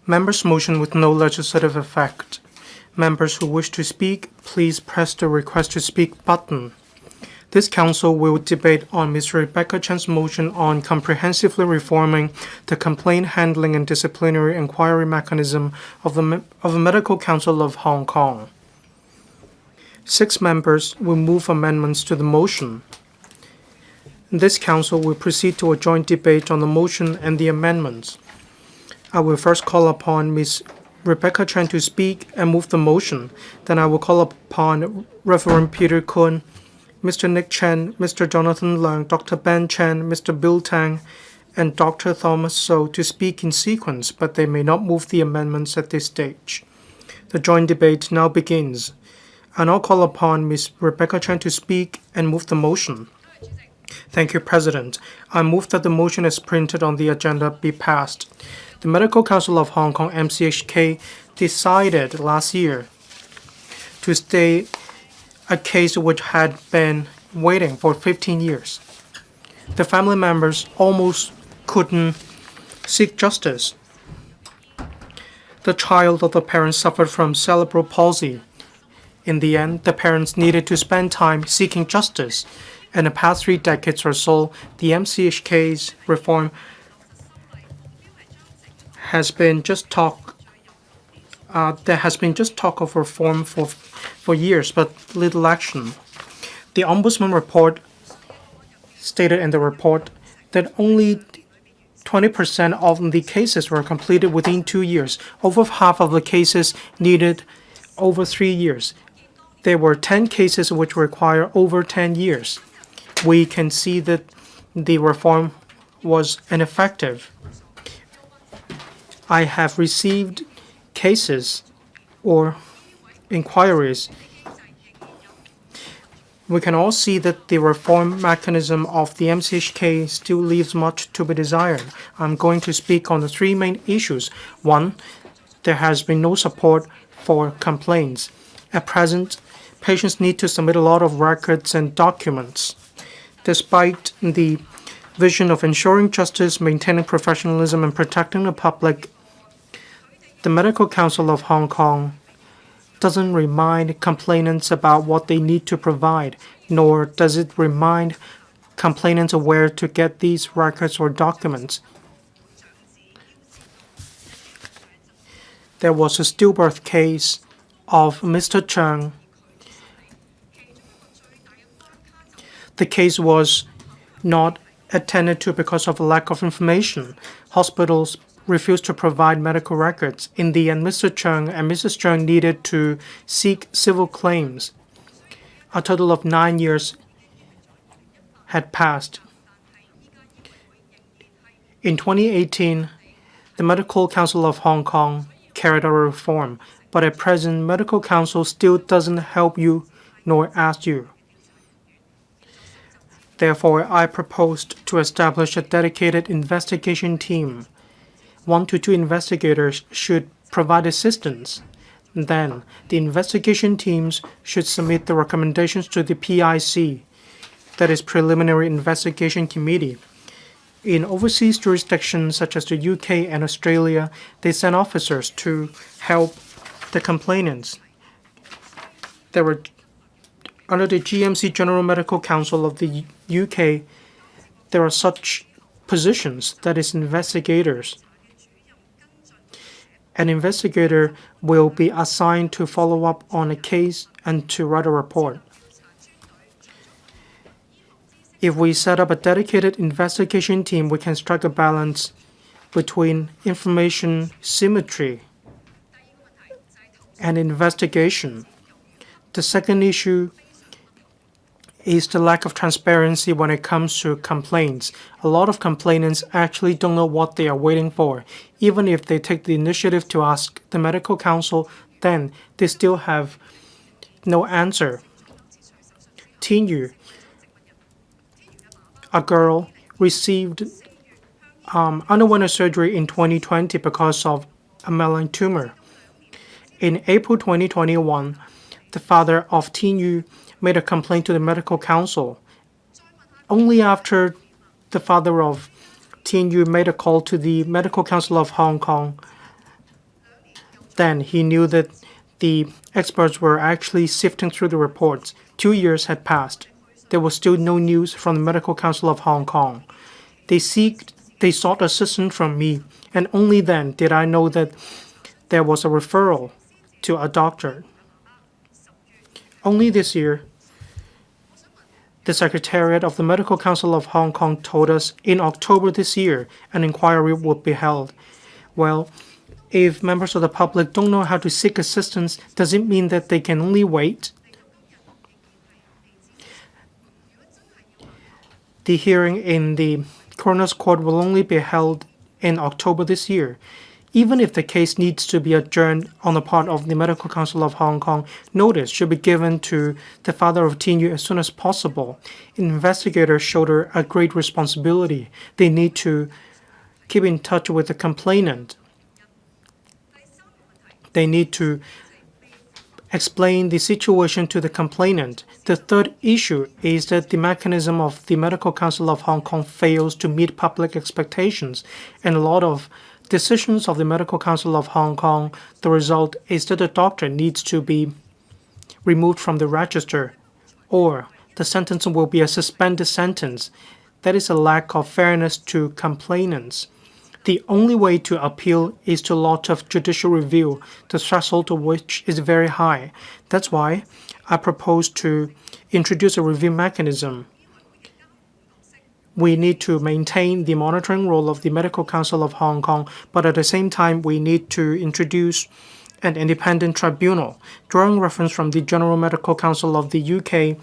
Members' motion with no legislative effect. Members who wish to speak, please press the Request to Speak button. This council will debate on Ms. Rebecca Chan's motion on comprehensively reforming the complaint handling and disciplinary inquiry mechanism of the Medical Council of Hong Kong. 6 members will move amendments to the motion. This council will proceed to a joint debate on the motion and the amendments. I will first call upon Ms. Rebecca Chan to speak and move the motion. Then I will call upon Reverend Peter KOON, Mr. Nick Chen, Mr. Jonathan Leung, Dr. Ben Chen, Mr. Bill Tang, and Dr. Thomas So to speak in sequence, but they may not move the amendments at this stage. The joint debate now begins. I now call upon Ms. Rebecca Chan to speak and move the motion. Thank you, President. I move that the motion as printed on the agenda be passed. The Medical Council of Hong Kong, MCHK, decided last year to stay a case which had been waiting for 15 years. The family members almost couldn't seek justice. The child of the parents suffered from cerebral palsy. In the end, the parents needed to spend time seeking justice. In the past 3 decades or so, the MCHK's reform has been just talk. There has been just talk of reform for years, but little action. The Ombudsman report stated in the report that only 20% of the cases were completed within 2 years. Over half of the cases needed over 3 years. There were 10 cases which require over 10 years. We can see that the reform was ineffective. I have received cases or inquiries. We can all see that the reform mechanism of the MCHK still leaves much to be desired. I'm going to speak on the 3 main issues. 1, there has been no support for complaints. At present, patients need to submit a lot of records and documents. Despite the vision of ensuring justice, maintaining professionalism, and protecting the public, the Medical Council of Hong Kong doesn't remind complainants about what they need to provide, nor does it remind complainants of where to get these records or documents. There was a stillbirth case of Mr. Cheng. The case was not attended to because of a lack of information. Hospitals refused to provide medical records. In the end, Mr. Cheng and Mrs. Cheng needed to seek civil claims. A total of 9 years had passed. In 2018, the Medical Council of Hong Kong carried out a reform, but at present, Medical Council still doesn't help you nor ask you. Therefore, I proposed to establish a dedicated investigation team. 1 to 2 investigators should provide assistance. Then, the investigation teams should submit the recommendations to the PIC, that is Preliminary Investigation Committee. In overseas jurisdictions such as the UK and Australia, they send officers to help the complainants. Under the GMC General Medical Council of the UK, there are such positions, that is investigators. An investigator will be assigned to follow up on a case and to write a report. If we set up a dedicated investigation team, we can strike a balance between information symmetry and investigation. The second issue is the lack of transparency when it comes to complaints. A lot of complainants actually don't know what they are waiting for. Even if they take the initiative to ask the Medical Council, then they still have no answer. Yu, a girl, underwent a surgery in 2020 because of a malign tumor. In April 2021, the father of Yu made a complaint to the Medical Council. Only after the father of Yu made a call to the Medical Council of Hong Kong, Then he knew that the experts were actually sifting through the reports. 2 years had passed. There was still no news from the Medical Council of Hong Kong. They sought assistance from me, and only then did I know that there was a referral to a doctor. Only this year, the Secretariat of the Medical Council of Hong Kong told us in October this year an inquiry would be held. Well, if members of the public don't know how to seek assistance, does it mean that they can only wait? The hearing in the coroner's court will only be held in October this year. Even if the case needs to be adjourned on the part of the Medical Council of Hong Kong, notice should be given to the father of Tin Yu as soon as possible. Investigators shoulder a great responsibility. They need to keep in touch with the complainant. They need to explain the situation to the complainant. The third issue is that the mechanism of the Medical Council of Hong Kong fails to meet public expectations, and a lot of decisions of the Medical Council of Hong Kong, the result is that the doctor needs to be removed from the register, or the sentence will be a suspended sentence. That is a lack of fairness to complainants. The only way to appeal is to lodge a judicial review, the threshold of which is very high. That's why I propose to introduce a review mechanism. We need to maintain the monitoring role of the Medical Council of Hong Kong, but at the same time, we need to introduce an independent tribunal. Drawing reference from the General Medical Council of the UK,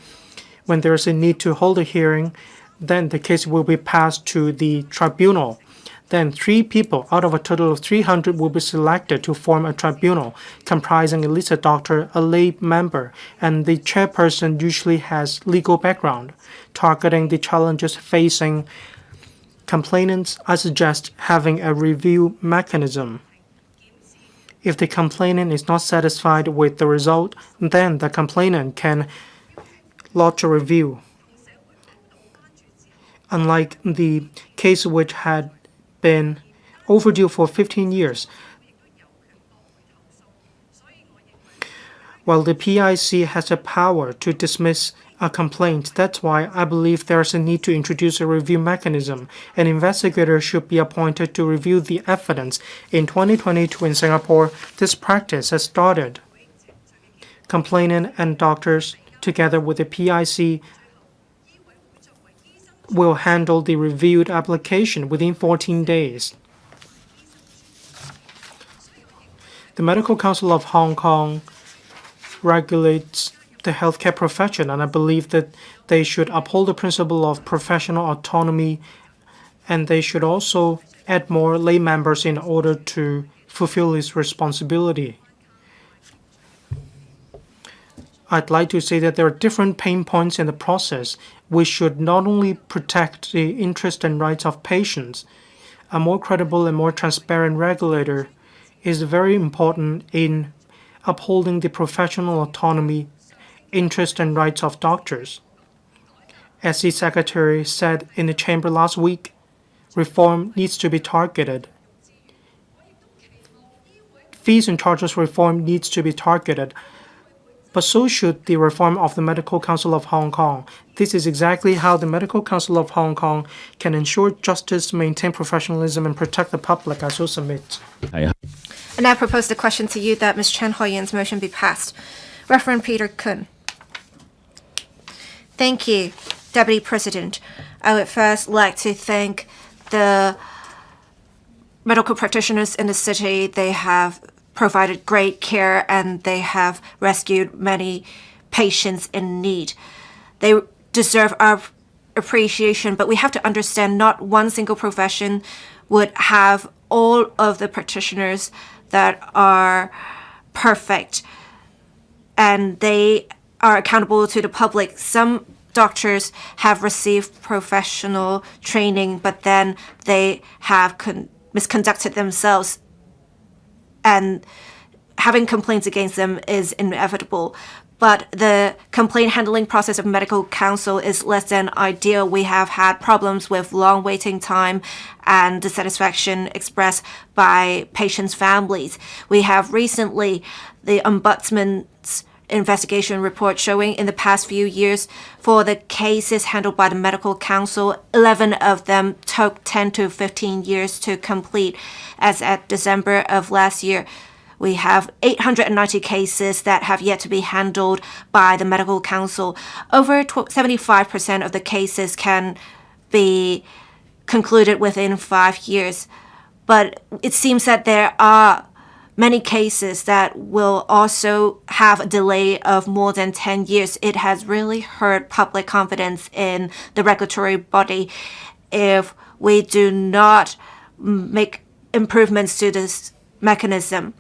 when there is a need to hold a hearing, then the case will be passed to the tribunal. Then 3 people out of a total of 300 will be selected to form a tribunal, comprising at least a doctor, a lay member, and the chairperson usually has legal background. Targeting the challenges facing complainants, I suggest having a review mechanism. If the complainant is not satisfied with the result, then the complainant can lodge a review. Unlike the case which had been overdue for 15 years. While the PIC has the power to dismiss a complaint, that's why I believe there is a need to introduce a review mechanism. An investigator should be appointed to review the evidence. In 2022 in Singapore, this practice has started. Complainant and doctors, together with the PIC, will handle the reviewed application within 14 days. The Medical Council of Hong Kong regulates the healthcare profession, and I believe that they should uphold the principle of professional autonomy, and they should also add more lay members in order to fulfill this responsibility. I'd like to say that there are different pain points in the process. We should not only protect the interests and rights of patients. A more credible and more transparent regulator is very important in upholding the professional autonomy, interests and rights of doctors. As the Secretary said in the Chamber last week, reform needs to be targeted. Fees and charges reform needs to be targeted. But so should the reform of the Medical Council of Hong Kong. This is exactly how the Medical Council of Hong Kong can ensure justice, maintain professionalism, and protect the public. I so submit. And I propose the question to you that Ms. Chen Hoi-yan's motion be passed. Reverend Peter KOON. Thank you, Deputy President. I would first like to thank the medical practitioners in the city. They have provided great care and they have rescued many patients in need. They deserve our appreciation, but we have to understand not one single profession would have all of the practitioners that are perfect and they are accountable to the public. Some doctors have received professional training, but then they have misconducted themselves, and having complaints against them is inevitable. but the complaint handling process of medical council is less than ideal. We have had problems with long waiting time and dissatisfaction expressed by patients' families. We have recently the Ombudsman's investigation report showing in the past few years for the cases handled by the medical council, 11 of them took 10 to 15 years to complete. As at December of last year, we have 890 cases that have yet to be handled by the medical council. Over 75% of the cases can be concluded within 5 years. But it seems that there are many cases that will also have a delay of more than 10 years. It has really hurt public confidence in the regulatory body. If we do not make improvements to this mechanism,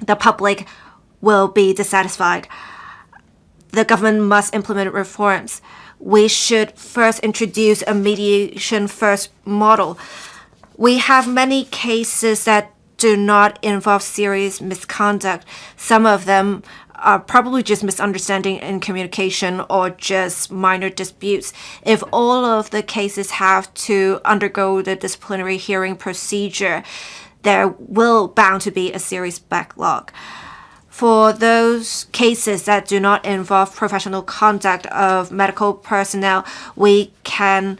the public will be dissatisfied. The government must implement reforms. We should first introduce a mediation-first model. We have many cases that do not involve serious misconduct. Some of them are probably just misunderstanding in communication or just minor disputes. If all of the cases have to undergo the disciplinary hearing procedure, there will bound to be a serious backlog. For those cases that do not involve professional conduct of medical personnel, we can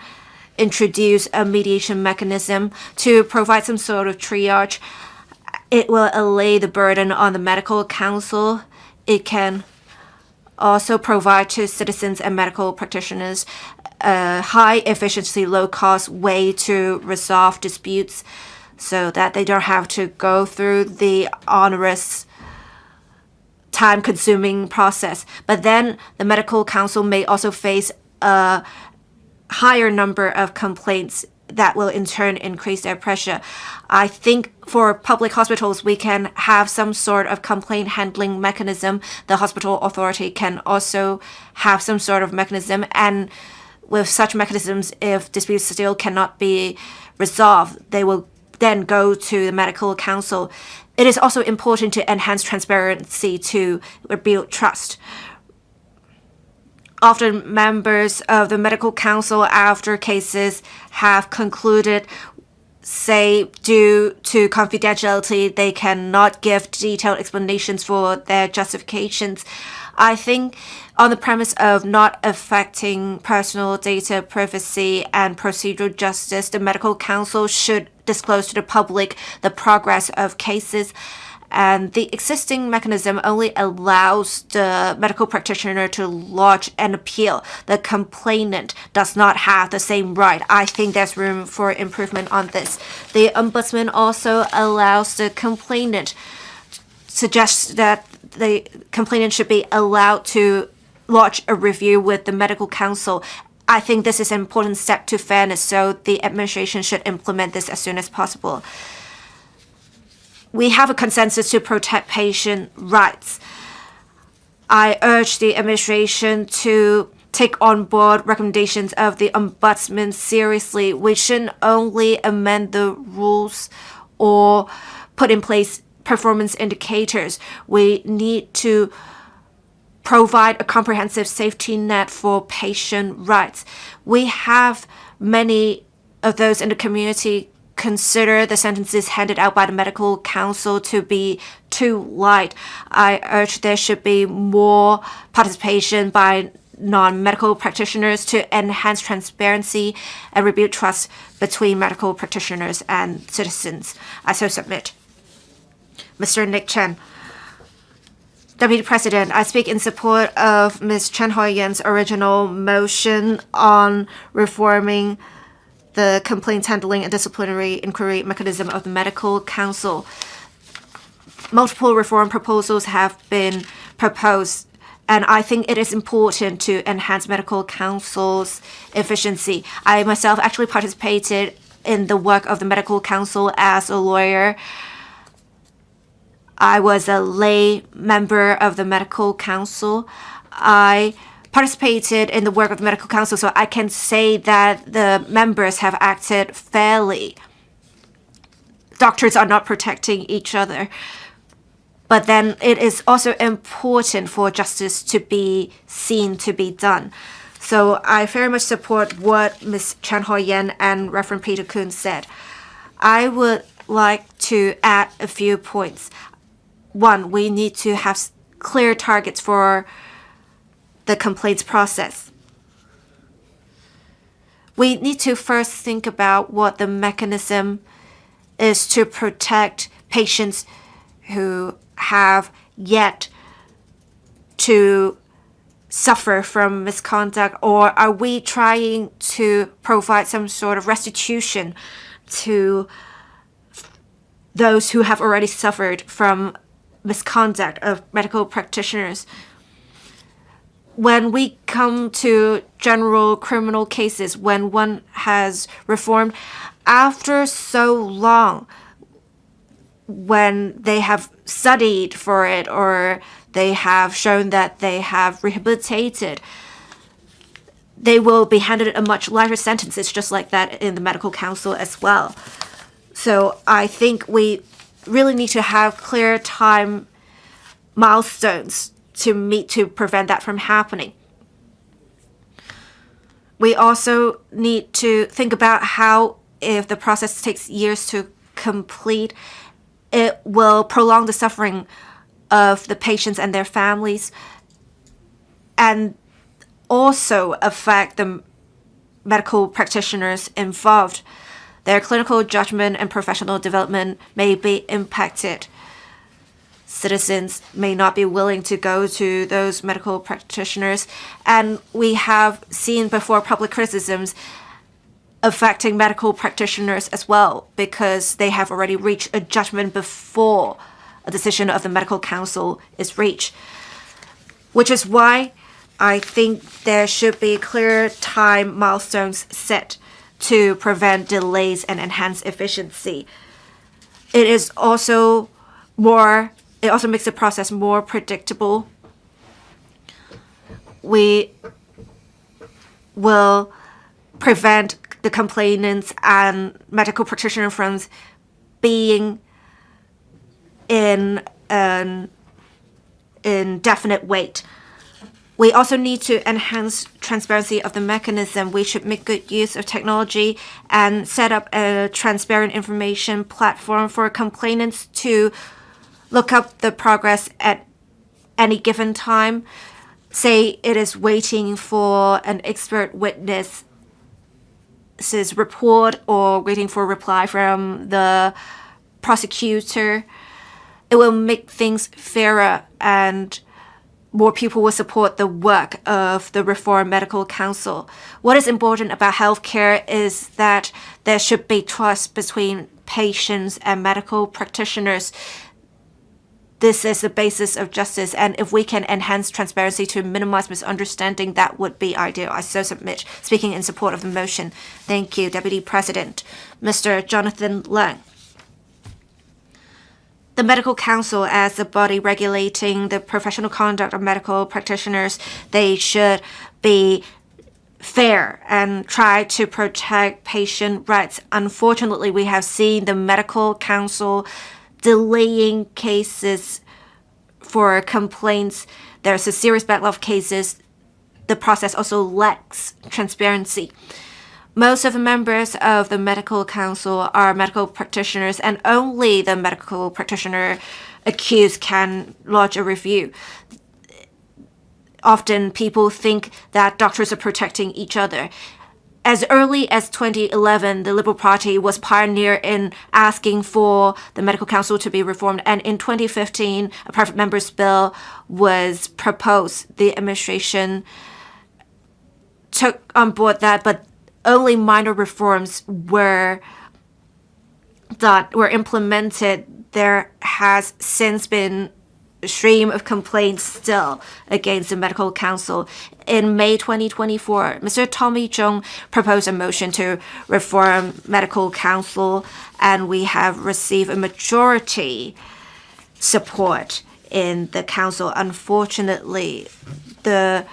introduce a mediation mechanism to provide some sort of triage. It will allay the burden on the medical council. It can also provide to citizens and medical practitioners a high efficiency, low cost way to resolve disputes, so that they don't have to go through the onerous, time-consuming process. But then the medical council may also face a higher number of complaints that will in turn increase their pressure. I think for public hospitals, we can have some sort of complaint handling mechanism. The hospital authority can also have some sort of mechanism, and with such mechanisms, if disputes still cannot be resolved, they will then go to the medical council. It is also important to enhance transparency to rebuild trust. Often members of the medical council, after cases have concluded, say due to confidentiality, they cannot give detailed explanations for their justifications. I think on the premise of not affecting personal data privacy and procedural justice, the medical council should disclose to the public the progress of cases. And the existing mechanism only allows the medical practitioner to lodge an appeal. The complainant does not have the same right. I think there's room for improvement on this. The ombudsman also allows the complainant, suggests that the complainant should be allowed to lodge a review with the medical council. I think this is an important step to fairness, so the administration should implement this as soon as possible. We have a consensus to protect patient rights. I urge the administration to take on board recommendations of the ombudsman seriously. We shouldn't only amend the rules or put in place performance indicators. We need to provide a comprehensive safety net for patient rights. We have many of those in the community consider the sentences handed out by the medical council to be too light. I urge there should be more participation by non-medical practitioners to enhance transparency and rebuild trust between medical practitioners and citizens. I so submit. Mr. Nick Chen. Deputy President, I speak in support of Ms. Chen Hoi-yan's original motion on reforming the complaint handling and disciplinary inquiry mechanism of the medical council. Multiple reform proposals have been proposed, and I think it is important to enhance medical council's efficiency. I myself actually participated in the work of the medical council as a lawyer. I was a lay member of the medical council. I participated in the work of the medical council, so I can say that the members have acted fairly. Doctors are not protecting each other. But then it is also important for justice to be seen to be done. So I very much support what Ms. Chen Hoi-yan and Reverend Peter KOON said. I would like to add a few points. One, we need to have clear targets for the complaints process. We need to first think about what the mechanism is to protect patients who have yet to suffer from misconduct, or are we trying to provide some sort of restitution to those who have already suffered from misconduct of medical practitioners? When we come to general criminal cases, when one has reformed after so long, when they have studied for it or they have shown that they have rehabilitated, they will be handed a much lighter sentence. It's just like that in the medical council as well. So I think we really need to have clear time milestones to meet to prevent that from happening. We also need to think about how, if the process takes years to complete, it will prolong the suffering of the patients and their families, and also affect the medical practitioners involved. Their clinical judgment and professional development may be impacted. Citizens may not be willing to go to those medical practitioners, and we have seen before public criticisms affecting medical practitioners as well, because they have already reached a judgment before a decision of the medical council is reached. Which is why I think there should be clear time milestones set to prevent delays and enhance efficiency. It also makes the process more predictable. We will prevent the complainants and medical practitioners from being in an indefinite wait. We also need to enhance transparency of the mechanism. We should make good use of technology and set up a transparent information platform for complainants to look up the progress at any given time. Say it is waiting for an expert witness's report or waiting for a reply from the prosecutor. It will make things fairer, and more people will support the work of the Reform Medical Council. What is important about healthcare is that there should be trust between patients and medical practitioners. This is the basis of justice, and if we can enhance transparency to minimize misunderstanding, that would be ideal. I so submit, speaking in support of the motion. Thank you, Deputy President. Mr. Jonathan Leung. The Medical Council, as a body regulating the professional conduct of medical practitioners, they should be fair and try to protect patient rights. Unfortunately, we have seen the Medical Council delaying cases for complaints. There's a serious backlog of cases. The process also lacks transparency. Most of the members of the Medical Council are medical practitioners, and only the medical practitioner accused can lodge a review. Often people think that doctors are protecting each other. As early as 2011, the Liberal Party was pioneer in asking for the Medical Council to be reformed, and in 2015, a private member's bill was proposed. The administration took on board that, but only minor reforms were implemented. There has since been a stream of complaints still against the Medical Council. In May 2024, Mr. Tommy Chung proposed a motion to reform Medical Council, and we have received a majority support in the council. Unfortunately, there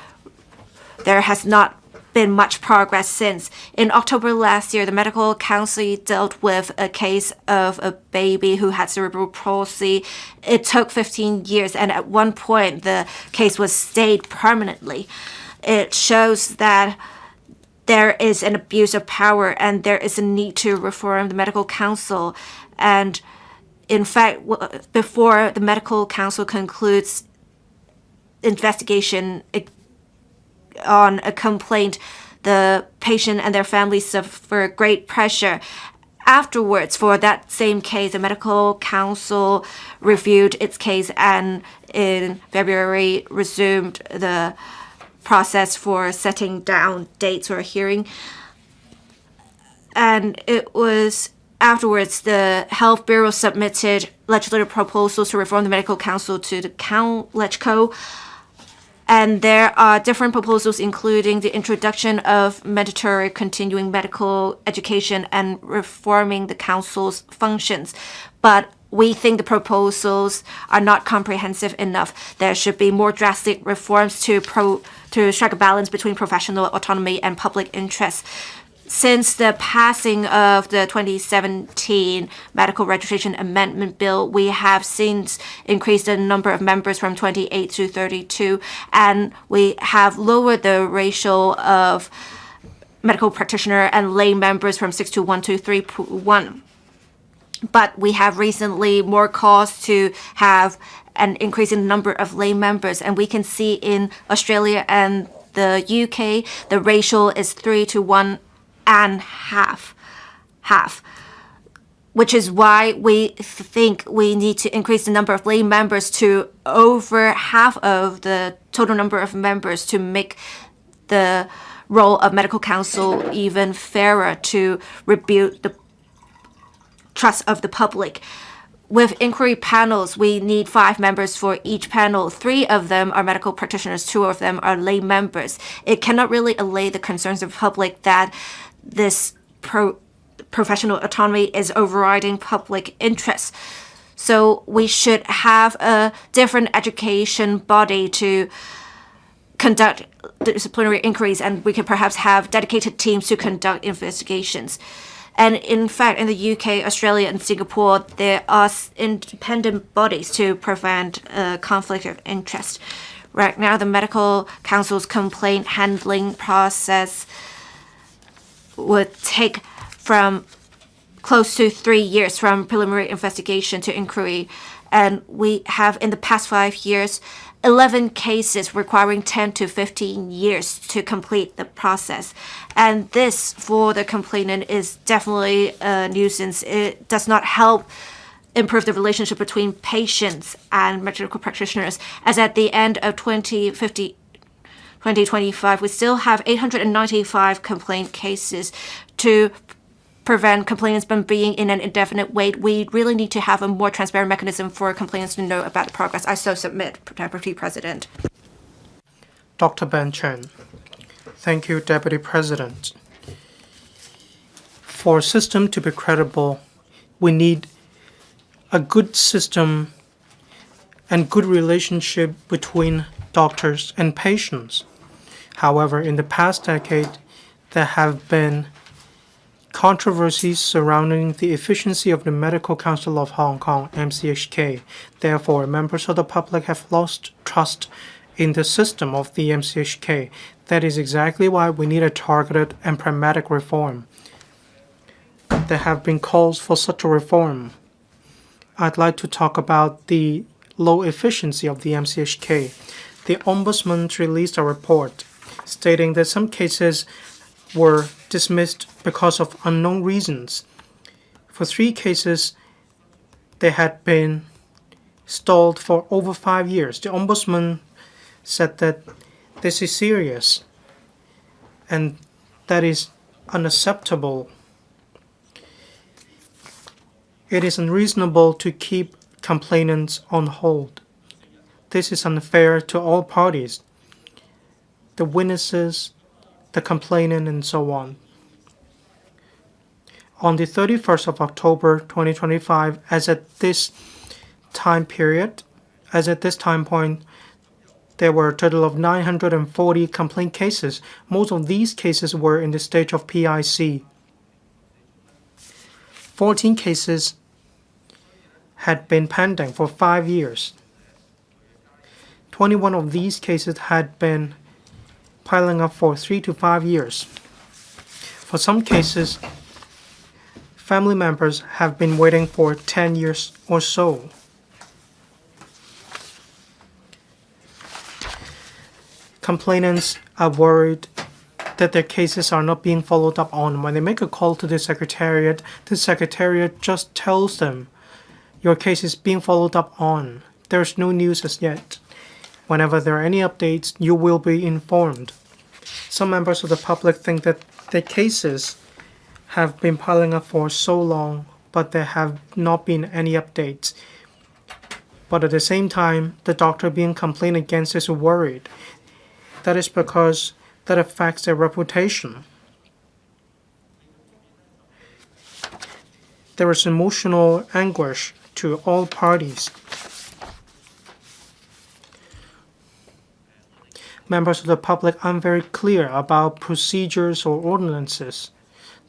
has not been much progress since. In October last year, the medical council dealt with a case of a baby who had cerebral palsy. It took 15 years, and at one point, the case was stayed permanently. It shows that there is an abuse of power and there is a need to reform the medical council. And in fact, before the medical council concludes investigation on a complaint, the patient and their families suffer great pressure. Afterwards, for that same case, the medical council reviewed its case and in February resumed the process for setting down dates for a hearing. And it was afterwards the Health Bureau submitted legislative proposals to reform the medical council to the LEUNG. And there are different proposals, including the introduction of mandatory continuing medical education and reforming the council's functions. But we think the proposals are not comprehensive enough. There should be more drastic reforms to strike a balance between professional autonomy and public interest. Since the passing of the 2017 Medical Registration Amendment Bill, we have since increased the number of members from 28 to 32, and we have lowered the ratio of medical practitioner and lay members from 6 to 1 to 3 to 1. But we have recently more calls to have an increase in the number of lay members, and we can see in Australia and the UK, the ratio is 3 to 1 and half, which is why we think we need to increase the number of lay members to over half of the total number of members to make the role of medical council even fairer, to rebuild the trust of the public. With inquiry panels, we need 5 members for each panel. 3 of them are medical practitioners, 2 of them are lay members. It cannot really allay the concerns of the public that this professional autonomy is overriding public interest. So we should have a different education body to conduct disciplinary inquiries, and we can perhaps have dedicated teams to conduct investigations. And in fact, in the UK, Australia, and Singapore, there are independent bodies to prevent a conflict of interest. Right now, the medical council's complaint handling process would take from close to 3 years from preliminary investigation to inquiry. And we have, in the past 5 years, 11 cases requiring 10 to 15 years to complete the process. And this, for the complainant, is definitely a nuisance. It does not help improve the relationship between patients and medical practitioners, as at the end of 2025, we still have 895 complaint cases. To prevent complainants from being in an indefinite wait, we really need to have a more transparent mechanism for complainants to know about the progress. I so submit, Deputy President. Dr. Ben Chen. Thank you, Deputy President. For a system to be credible, we need a good system and good relationship between doctors and patients. However, in the past decade, there have been controversies surrounding the efficiency of the Medical Council of Hong Kong, MCHK. Therefore, members of the public have lost trust in the system of the MCHK. That is exactly why we need a targeted and pragmatic reform. There have been calls for such a reform. I'd like to talk about the low efficiency of the MCHK. The Ombudsman released a report stating that some cases were dismissed because of unknown reasons. For 3 cases, they had been stalled for over 5 years. The Ombudsman said that this is serious and that is unacceptable. It is unreasonable to keep complainants on hold. This is unfair to all parties, the witnesses, the complainant, and so on. On the 31st of October 2025, as at this time point, There were a total of 940 complaint cases. Most of these cases were in the stage of PIC. 14 cases had been pending for 5 years. 21 of these cases had been piling up for 3 to 5 years. For some cases, family members have been waiting for 10 years or so. Complainants are worried that their cases are not being followed up on. When they make a call to the secretariat just tells them, your case is being followed up on. There's no news as yet. Whenever there are any updates, you will be informed. Some members of the public think that their cases have been piling up for so long, but there have not been any updates. But at the same time, the doctor being complained against is worried. That is because that affects their reputation. There is emotional anguish to all parties. Members of the public aren't very clear about procedures or ordinances.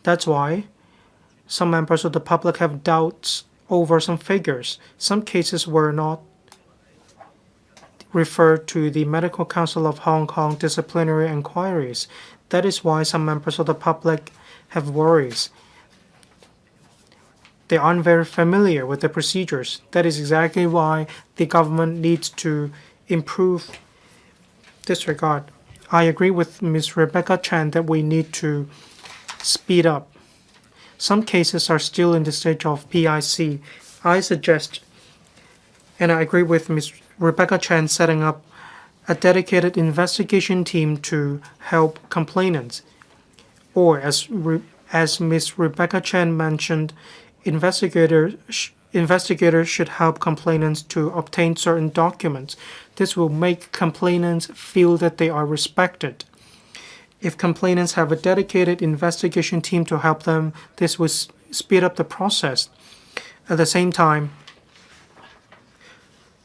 That's why some members of the public have doubts over some figures. Some cases were not referred to the Medical Council of Hong Kong disciplinary inquiries. That is why some members of the public have worries. They aren't very familiar with the procedures. That is exactly why the government needs to improve this regard. I agree with Ms. Rebecca Chan that we need to speed up. Some cases are still in the stage of PIC. I suggest, and I agree with Ms. Rebecca Chan, setting up a dedicated investigation team to help complainants. Or as Ms. Rebecca Chan mentioned, investigators should help complainants to obtain certain documents. This will make complainants feel that they are respected. If complainants have a dedicated investigation team to help them, this will speed up the process. At the same time,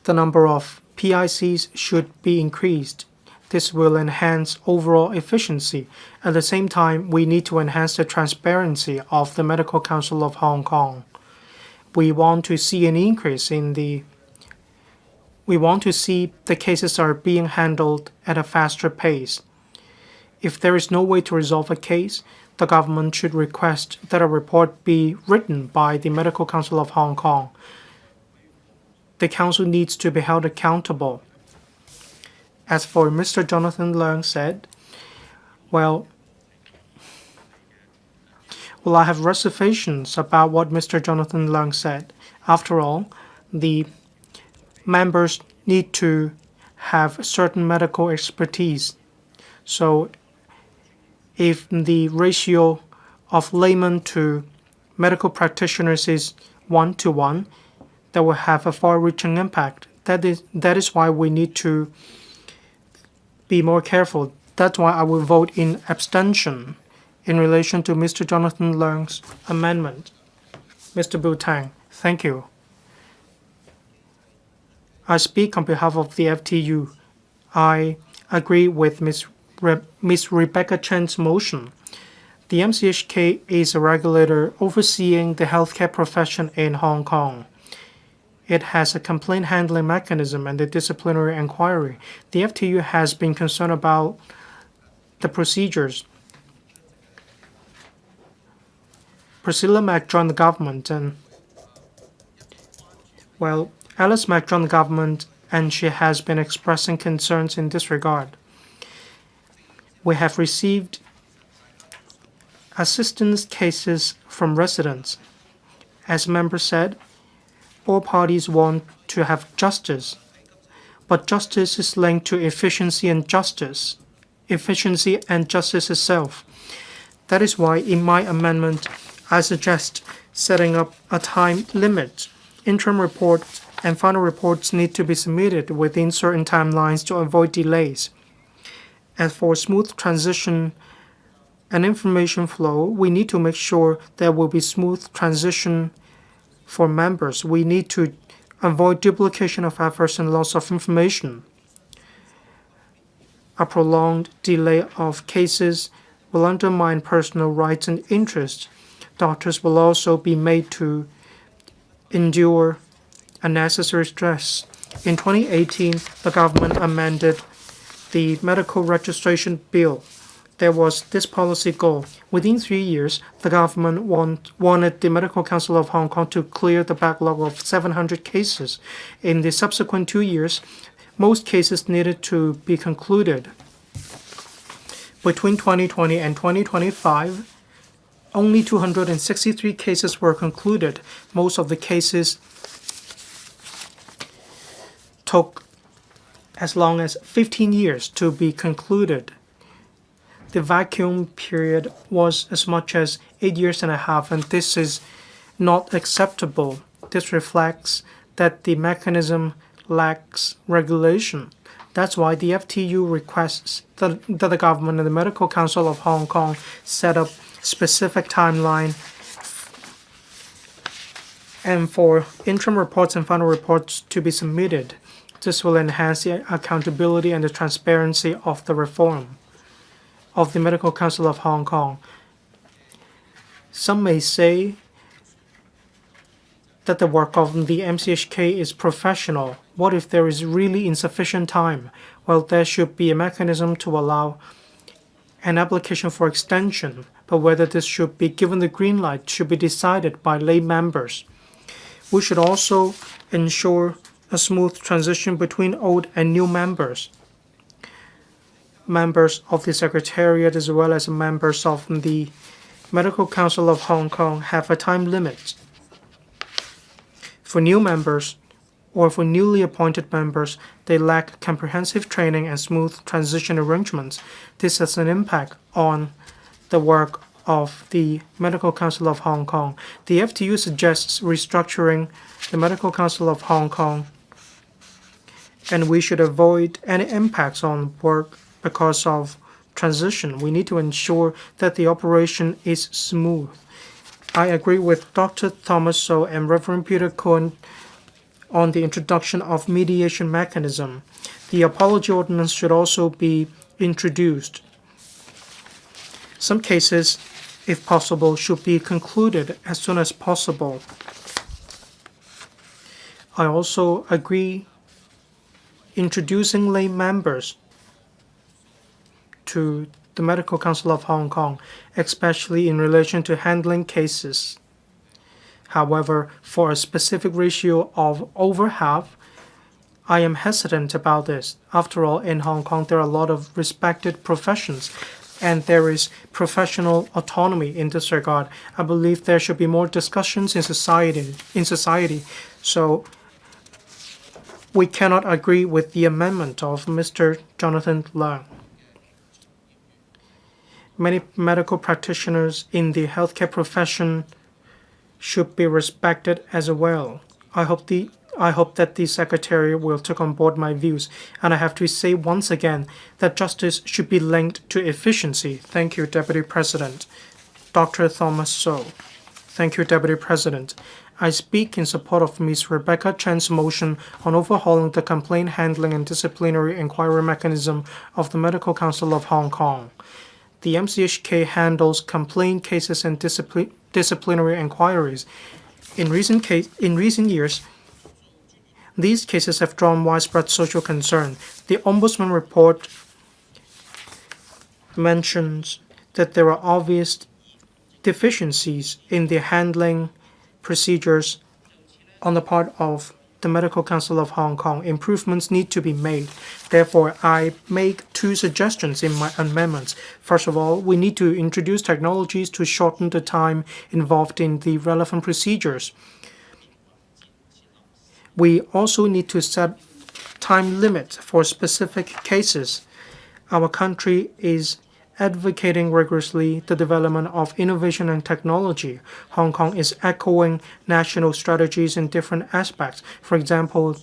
the number of PICs should be increased. This will enhance overall efficiency. At the same time, we need to enhance the transparency of the Medical Council of Hong Kong. We want to see an increase we want to see the cases are being handled at a faster pace. If there is no way to resolve a case, the government should request that a report be written by the Medical Council of Hong Kong. The council needs to be held accountable. As for Mr. Jonathan Leung said, well, I have reservations about what Mr. Jonathan Leung said. After all, the members need to have certain medical expertise. So if the ratio of laymen to medical practitioners is 1:1, that will have a far-reaching impact. That is why we need to be more careful. That's why I will vote in abstention in relation to Mr. Jonathan Leung's amendment. Mr. Tang, thank you. I speak on behalf of the FTU. I agree with Ms. Rebecca Chan's motion. The MCHK is a regulator overseeing the healthcare profession in Hong Kong. It has a complaint handling mechanism and a disciplinary inquiry. The FTU has been concerned about the procedures. Priscilla Mac joined the government and, Alice Mac joined the government and she has been expressing concerns in this regard. We have received assistance cases from residents. As members said, all parties want to have justice, but justice is linked to efficiency and justice itself. That is why in my amendment, I suggest setting up a time limit. Interim reports and final reports need to be submitted within certain timelines to avoid delays. As for smooth transition and information flow, we need to make sure there will be smooth transition for members. We need to avoid duplication of efforts and loss of information. A prolonged delay of cases will undermine personal rights and interests. Doctors will also be made to endure unnecessary stress. In 2018, the government amended the medical registration bill. There was this policy goal. Within 3 years, the government wanted the Medical Council of Hong Kong to clear the backlog of 700 cases. In the subsequent 2 years, most cases needed to be concluded. Between 2020 and 2025, only 263 cases were concluded. Most of the cases took as long as 15 years to be concluded. The vacuum period was as much as 8 years and a half, and this is not acceptable. This reflects that the mechanism lacks regulation. That's why the FTU requests that the government and the Medical Council of Hong Kong set up specific timeline and for interim reports and final reports to be submitted. This will enhance the accountability and the transparency of the reform of the Medical Council of Hong Kong. Some may say that the work of the MCHK is professional. What if there is really insufficient time? Well, there should be a mechanism to allow an application for extension, but whether this should be given the green light should be decided by lay members. We should also ensure a smooth transition between old and new members. Members of the Secretariat as well as members of the Medical Council of Hong Kong have a time limit. For new members or for newly appointed members, they lack comprehensive training and smooth transition arrangements. This has an impact on the work of the Medical Council of Hong Kong. The FTU suggests restructuring the Medical Council of Hong Kong, and we should avoid any impacts on work because of transition. We need to ensure that the operation is smooth. I agree with Dr. Thomas So and Reverend Peter KOON on the introduction of mediation mechanism. The apology ordinance should also be introduced. Some cases, if possible, should be concluded as soon as possible. I also agree introducing lay members to the Medical Council of Hong Kong, especially in relation to handling cases. However, for a specific ratio of over half, I am hesitant about this. After all, in Hong Kong, there are a lot of respected professions, and there is professional autonomy in this regard. I believe there should be more discussions in society. So we cannot agree with the amendment of Mr. Jonathan Leung. Many medical practitioners in the healthcare profession should be respected as well. I hope that the Secretary will take on board my views, and I have to say once again that justice should be linked to efficiency. Thank you, Deputy President. Dr. Thomas So. Thank you, Deputy President. I speak in support of Ms. Rebecca Chen's motion on overhauling the complaint handling and disciplinary inquiry mechanism of the Medical Council of Hong Kong. The MCHK handles complaint cases and disciplinary inquiries. In recent years, these cases have drawn widespread social concern. The Ombudsman report mentions that there are obvious deficiencies in the handling procedures on the part of the Medical Council of Hong Kong. Improvements need to be made. Therefore, I make two suggestions in my amendments. First of all, we need to introduce technologies to shorten the time involved in the relevant procedures. We also need to set time limits for specific cases. Our country is advocating rigorously the development of innovation and technology. Hong Kong is echoing national strategies in different aspects. For example,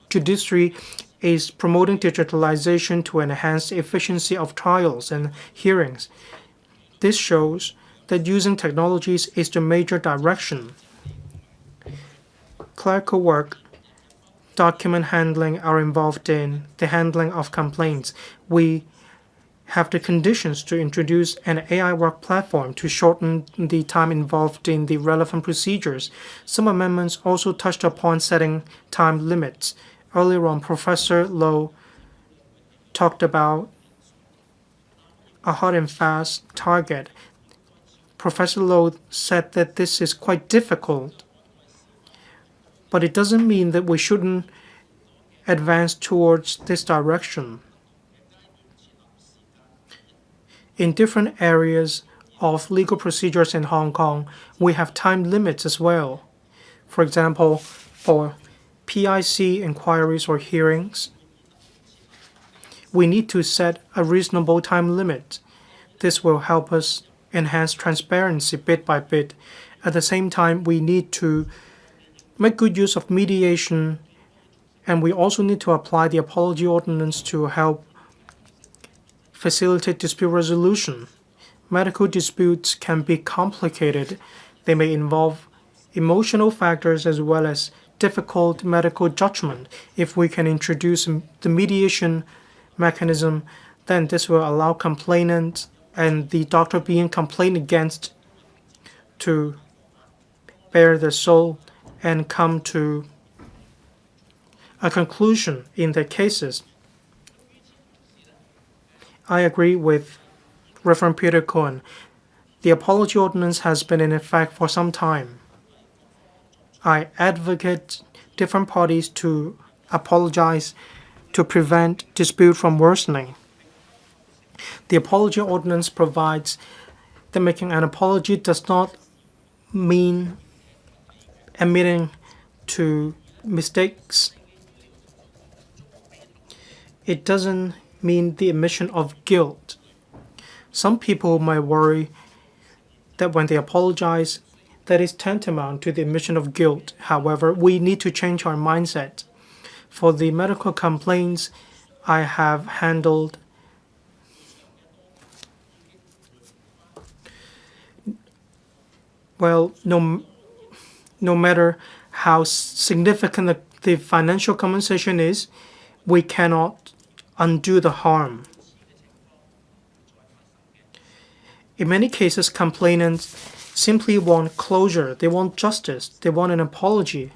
judiciary is promoting digitalization to enhance the efficiency of trials and hearings. This shows that using technologies is the major direction. Clerical work document handling are involved in the handling of complaints, we have the conditions to introduce an AI work platform to shorten the time involved in the relevant procedures. Some amendments also touched upon setting time limits. Earlier on, Professor Low talked about a hard and fast target. Professor Low said that this is quite difficult, but it doesn't mean that we shouldn't advance towards this direction. In different areas of legal procedures in Hong Kong, we have time limits as well. For example, for PIC inquiries or hearings, we need to set a reasonable time limit. This will help us enhance transparency bit by bit. At the same time, we need to make good use of mediation, and we also need to apply the apology ordinance to help facilitate dispute resolution. Medical disputes can be complicated. They may involve emotional factors as well as difficult medical judgment. If we can introduce the mediation mechanism, then this will allow complainant and the doctor being complained against to bare their soul and come to a conclusion in their cases. I agree with Reverend Peter KOON. The apology ordinance has been in effect for some time. I advocate different parties to apologize to prevent dispute from worsening. The apology ordinance provides that making an apology does not mean admitting to mistakes. It doesn't mean the admission of guilt. Some people might worry that when they apologize, that is tantamount to the admission of guilt. However, we need to change our mindset. For the medical complaints I have handled, well, no matter how significant the financial compensation is, we cannot undo the harm. In many cases, complainants simply want closure. They want justice. They want an apology.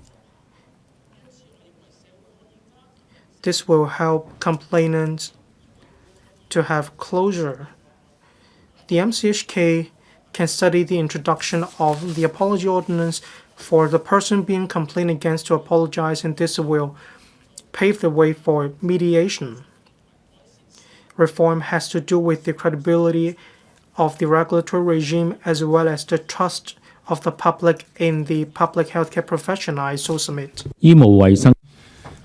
This will help complainants to have closure. The MCHK can study the introduction of the apology ordinance for the person being complained against to apologize, and this will pave the way for mediation. Reform has to do with the credibility of the regulatory regime as well as the trust of the public in the public healthcare profession. I so submit. 醫務衛生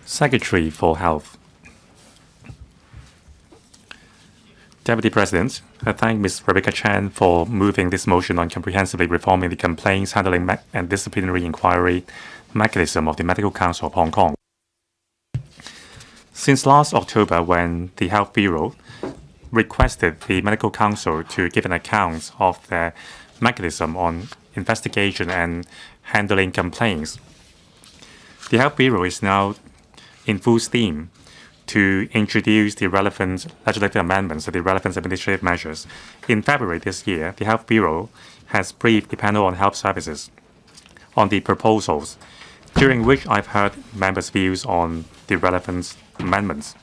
Secretary for Health. Deputy President, I thank Ms. Rebecca Chan for moving this motion on comprehensively reforming the complaints handling and disciplinary inquiry mechanism of the Medical Council of Hong Kong. Since last October, when the Health Bureau requested the Medical Council to give an account of their mechanism on investigation and handling complaints, the Health Bureau is now in full steam to introduce the relevant legislative amendments and the relevant administrative measures. In February this year, the Health Bureau has briefed the panel on health services on the proposals, during which I've heard members' views on the relevant amendments.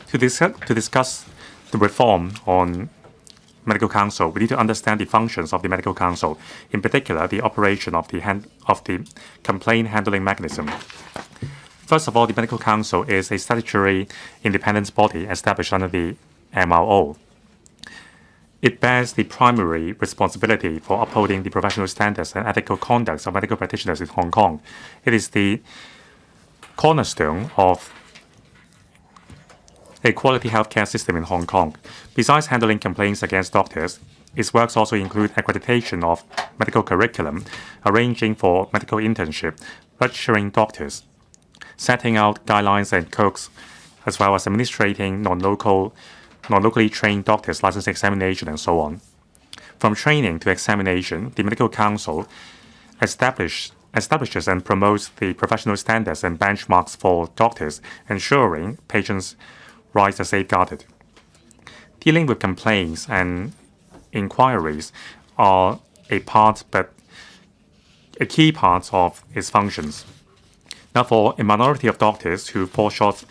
To discuss the reform on Medical Council, we need to understand the functions of the Medical Council, in particular the operation of the complaint handling mechanism. First of all, the Medical Council is a statutory independent body established under the MRO. It bears the primary responsibility for upholding the professional standards and ethical conduct of medical practitioners in Hong Kong. It is the cornerstone of a quality healthcare system in Hong Kong. Besides handling complaints against doctors, its works also include accreditation of medical curriculum, arranging for medical internship, registering doctors, setting out guidelines and codes, as well as administrating non-locally trained doctors' license examination and so on. From training to examination, the Medical Council established establishes and promotes the professional standards and benchmarks for doctors, ensuring patients' rights are safeguarded. Dealing with complaints and inquiries are a key part of its functions. Now, for a minority of doctors who fall short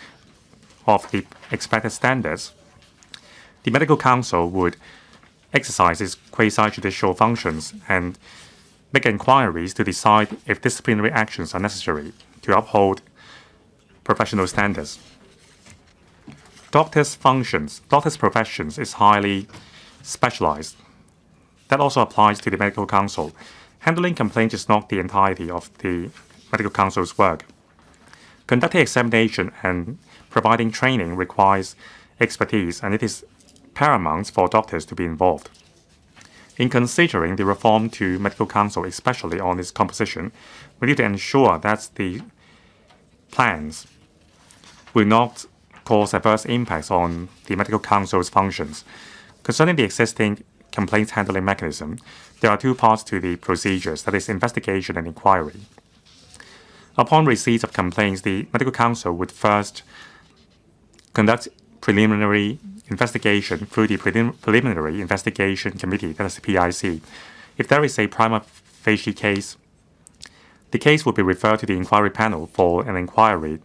of the expected standards, the Medical Council would exercise its quasi-judicial functions and make inquiries to decide if disciplinary actions are necessary to uphold professional standards. Doctors' professions is highly specialized. That also applies to the Medical Council. Handling complaints is not the entirety of the Medical Council's work. Conducting examination and providing training requires expertise, and it is paramount for doctors to be involved. In considering the reform to Medical Council, especially on its composition, we need to ensure that the plans will not cause adverse impacts on the Medical Council's functions. Concerning the existing complaints handling mechanism, there are two parts to the procedures, that is, investigation and inquiry. Upon receipt of complaints, the Medical Council would first conduct preliminary investigation through the Preliminary Investigation Committee, that is the PIC. If there is a prima facie case, the case will be referred to the inquiry panel for an inquiry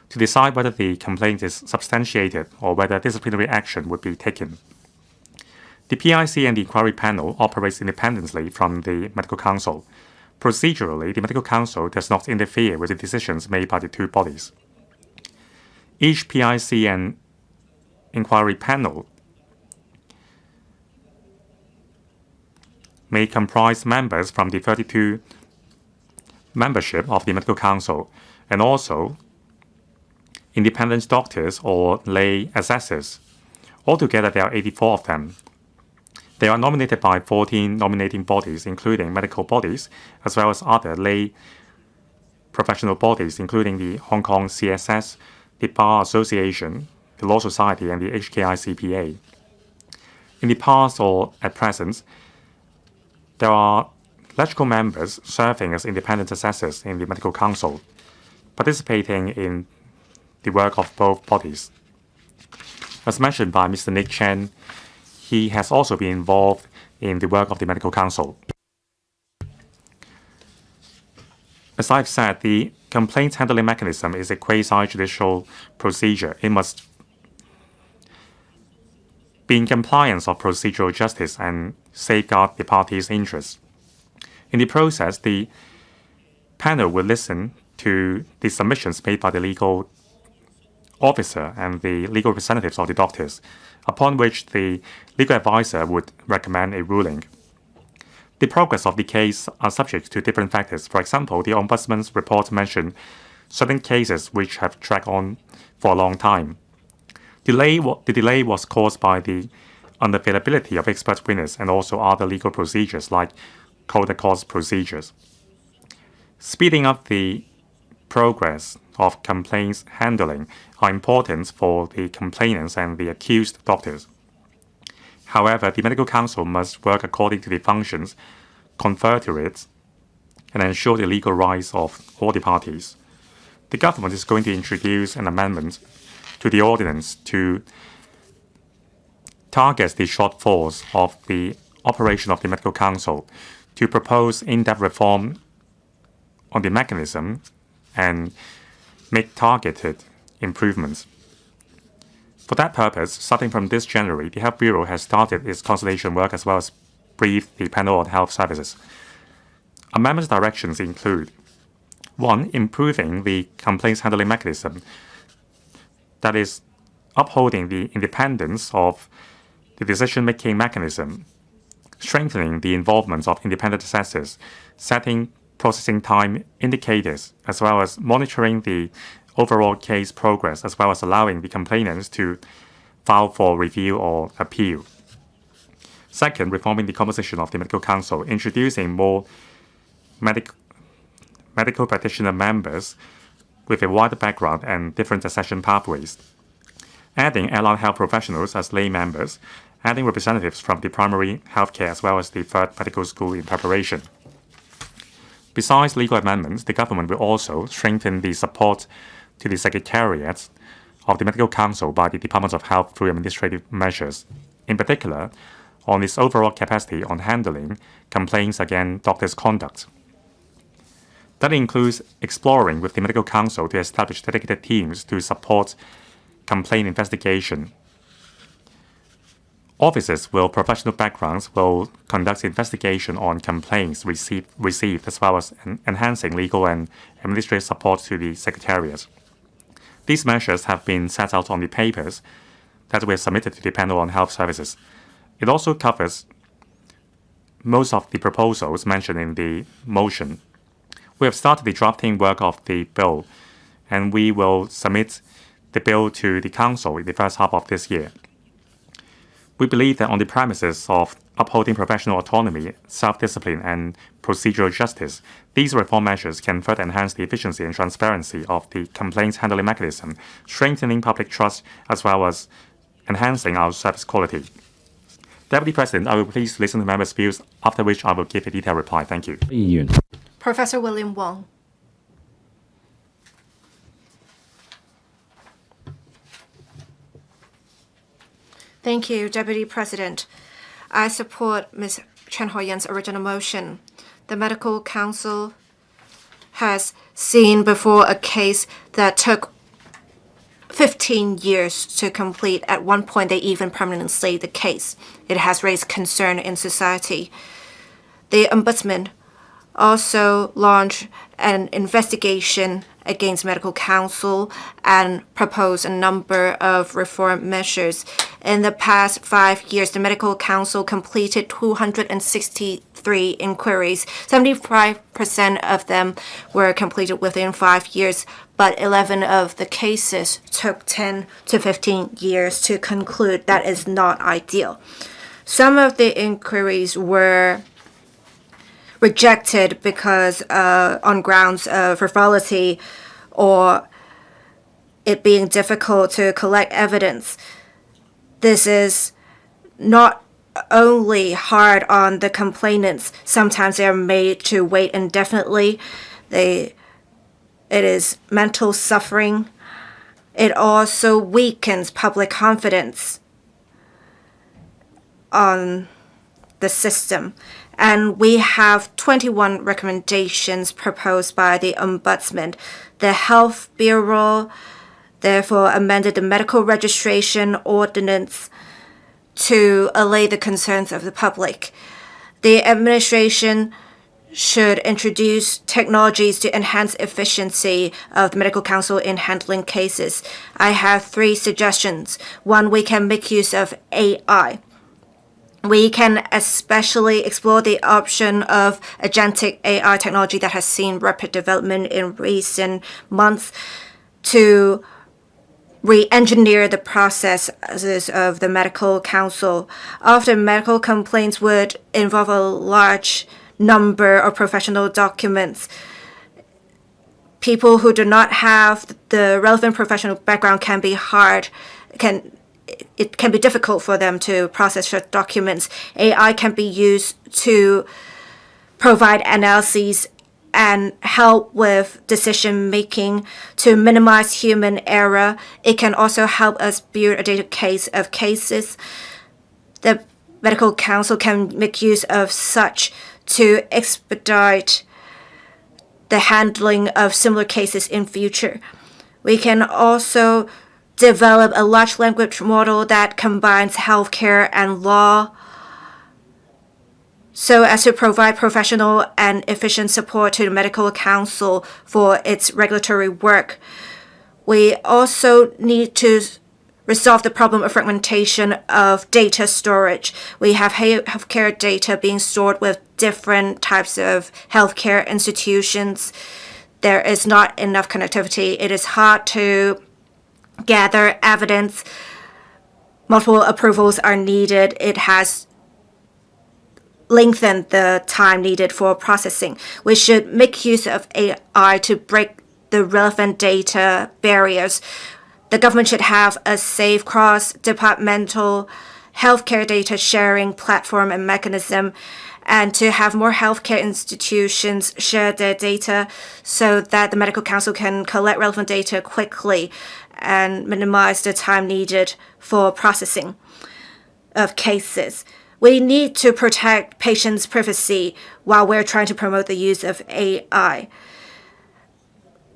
to decide whether the complaint is substantiated or whether disciplinary action would be taken. The PIC and the inquiry panel operates independently from the Medical Council. Procedurally, the Medical Council does not interfere with the decisions made by the two bodies. Each PIC and inquiry panel may comprise members from the 32 membership of the Medical Council and also independent doctors or lay assessors. Altogether, there are 84 of them. They are nominated by 14 nominating bodies, including medical bodies, as well as other lay professional bodies, including the Hong Kong CSS, the Bar Association, the Law Society, and the HKICPA. In the past or at present, there are legislative members serving as independent assessors in the Medical Council, participating in the work of both bodies. As mentioned by Mr. Nick Chen, he has also been involved in the work of the Medical Council. As I've said, the complaints handling mechanism is a quasi-judicial procedure. It must be in compliance of procedural justice and safeguard the parties' interests. In the process, the panel will listen to the submissions made by the legal officer and the legal representatives of the doctors, upon which the legal advisor would recommend a ruling. The progress of the case are subject to different factors. For example, the Ombudsman's report mentioned certain cases which have dragged on for a long time. The delay was caused by the unavailability of expert witnesses and also other legal procedures like cause procedures. Speeding up the progress of complaints handling are important for the complainants and the accused doctors. However, the Medical Council must work according to the functions conferred to it and ensure the legal rights of all the parties. The government is going to introduce an amendment to the ordinance to target the shortfalls of the operation of the Medical Council, to propose in-depth reform on the mechanism and make targeted improvements. For that purpose, starting from this January, the Health Bureau has started its consultation work as well as briefed the panel on health services. Amendment directions include 1. Improving the complaints handling mechanism, that is, upholding the independence of the decision-making mechanism, strengthening the involvement of independent assessors, setting processing time indicators, as well as monitoring the overall case progress, as well as allowing the complainants to file for review or appeal. Second, reforming the composition of the Medical Council, introducing more medical practitioner members with a wider background and different accession pathways. Adding allied health professionals as lay members, adding representatives from the primary healthcare as well as the third medical school in preparation. Besides legal amendments, the government will also strengthen the support to the secretariats of the Medical Council by the Department of Health through administrative measures, in particular, on its overall capacity on handling complaints against doctors' conduct. That includes exploring with the Medical Council to establish dedicated teams to support complaint investigation. Officers with professional backgrounds will conduct investigation on complaints received as well as enhancing legal and administrative support to the Secretariat. These measures have been set out on the papers that were submitted to the Panel on Health Services. It also covers most of the proposals mentioned in the motion. We have started the drafting work of the bill, and we will submit the bill to the Council in the first half of this year. We believe that on the premises of upholding professional autonomy, self-discipline, and procedural justice, these reform measures can further enhance the efficiency and transparency of the complaints handling mechanism, strengthening public trust, as well as enhancing our service quality. Deputy President, I will please listen to members' views, after which I will give a detailed reply. Thank you. 议员 Professor William Wong. Thank you, Deputy President. I support Ms. Chen Hoi-yan's original motion. The Medical Council has seen before a case that took 15 years to complete. At one point, they even permanently stayed the case. It has raised concern in society. The Ombudsman also launched an investigation against Medical Council and proposed a number of reform measures. In the past 5 years, the Medical Council completed 263 inquiries. 75% of them were completed within 5 years, but 11 of the cases took 10 to 15 years to conclude. That is not ideal. Some of the inquiries were rejected because on grounds of frivolity or it being difficult to collect evidence. This is not only hard on the complainants. Sometimes they are made to wait indefinitely. It is mental suffering. It also weakens public confidence on the system. And we have 21 recommendations proposed by the Ombudsman. The Health Bureau therefore amended the medical registration ordinance to allay the concerns of the public. The administration should introduce technologies to enhance efficiency of the Medical Council in handling cases. I have 3 suggestions. One, we can make use of AI. We can especially explore the option of agentic AI technology that has seen rapid development in recent months to re-engineer the processes of the Medical Council. Often, medical complaints would involve a large number of professional documents. People who do not have the relevant professional background it can be difficult for them to process such documents. AI can be used to provide analyses and help with decision making to minimize human error. It can also help us build a database of cases. The Medical Council can make use of such to expedite the handling of similar cases in future. We can also develop a large language model that combines healthcare and law so as to provide professional and efficient support to the Medical Council for its regulatory work. We also need to resolve the problem of fragmentation of data storage. We have healthcare data being stored with different types of healthcare institutions. There is not enough connectivity. It is hard to gather evidence. Multiple approvals are needed. It has lengthened the time needed for processing. We should make use of AI to break the relevant data barriers. The government should have a safe cross-departmental healthcare data sharing platform and mechanism, and to have more healthcare institutions share their data so that the medical council can collect relevant data quickly and minimize the time needed for processing of cases. We need to protect patients' privacy while we're trying to promote the use of AI.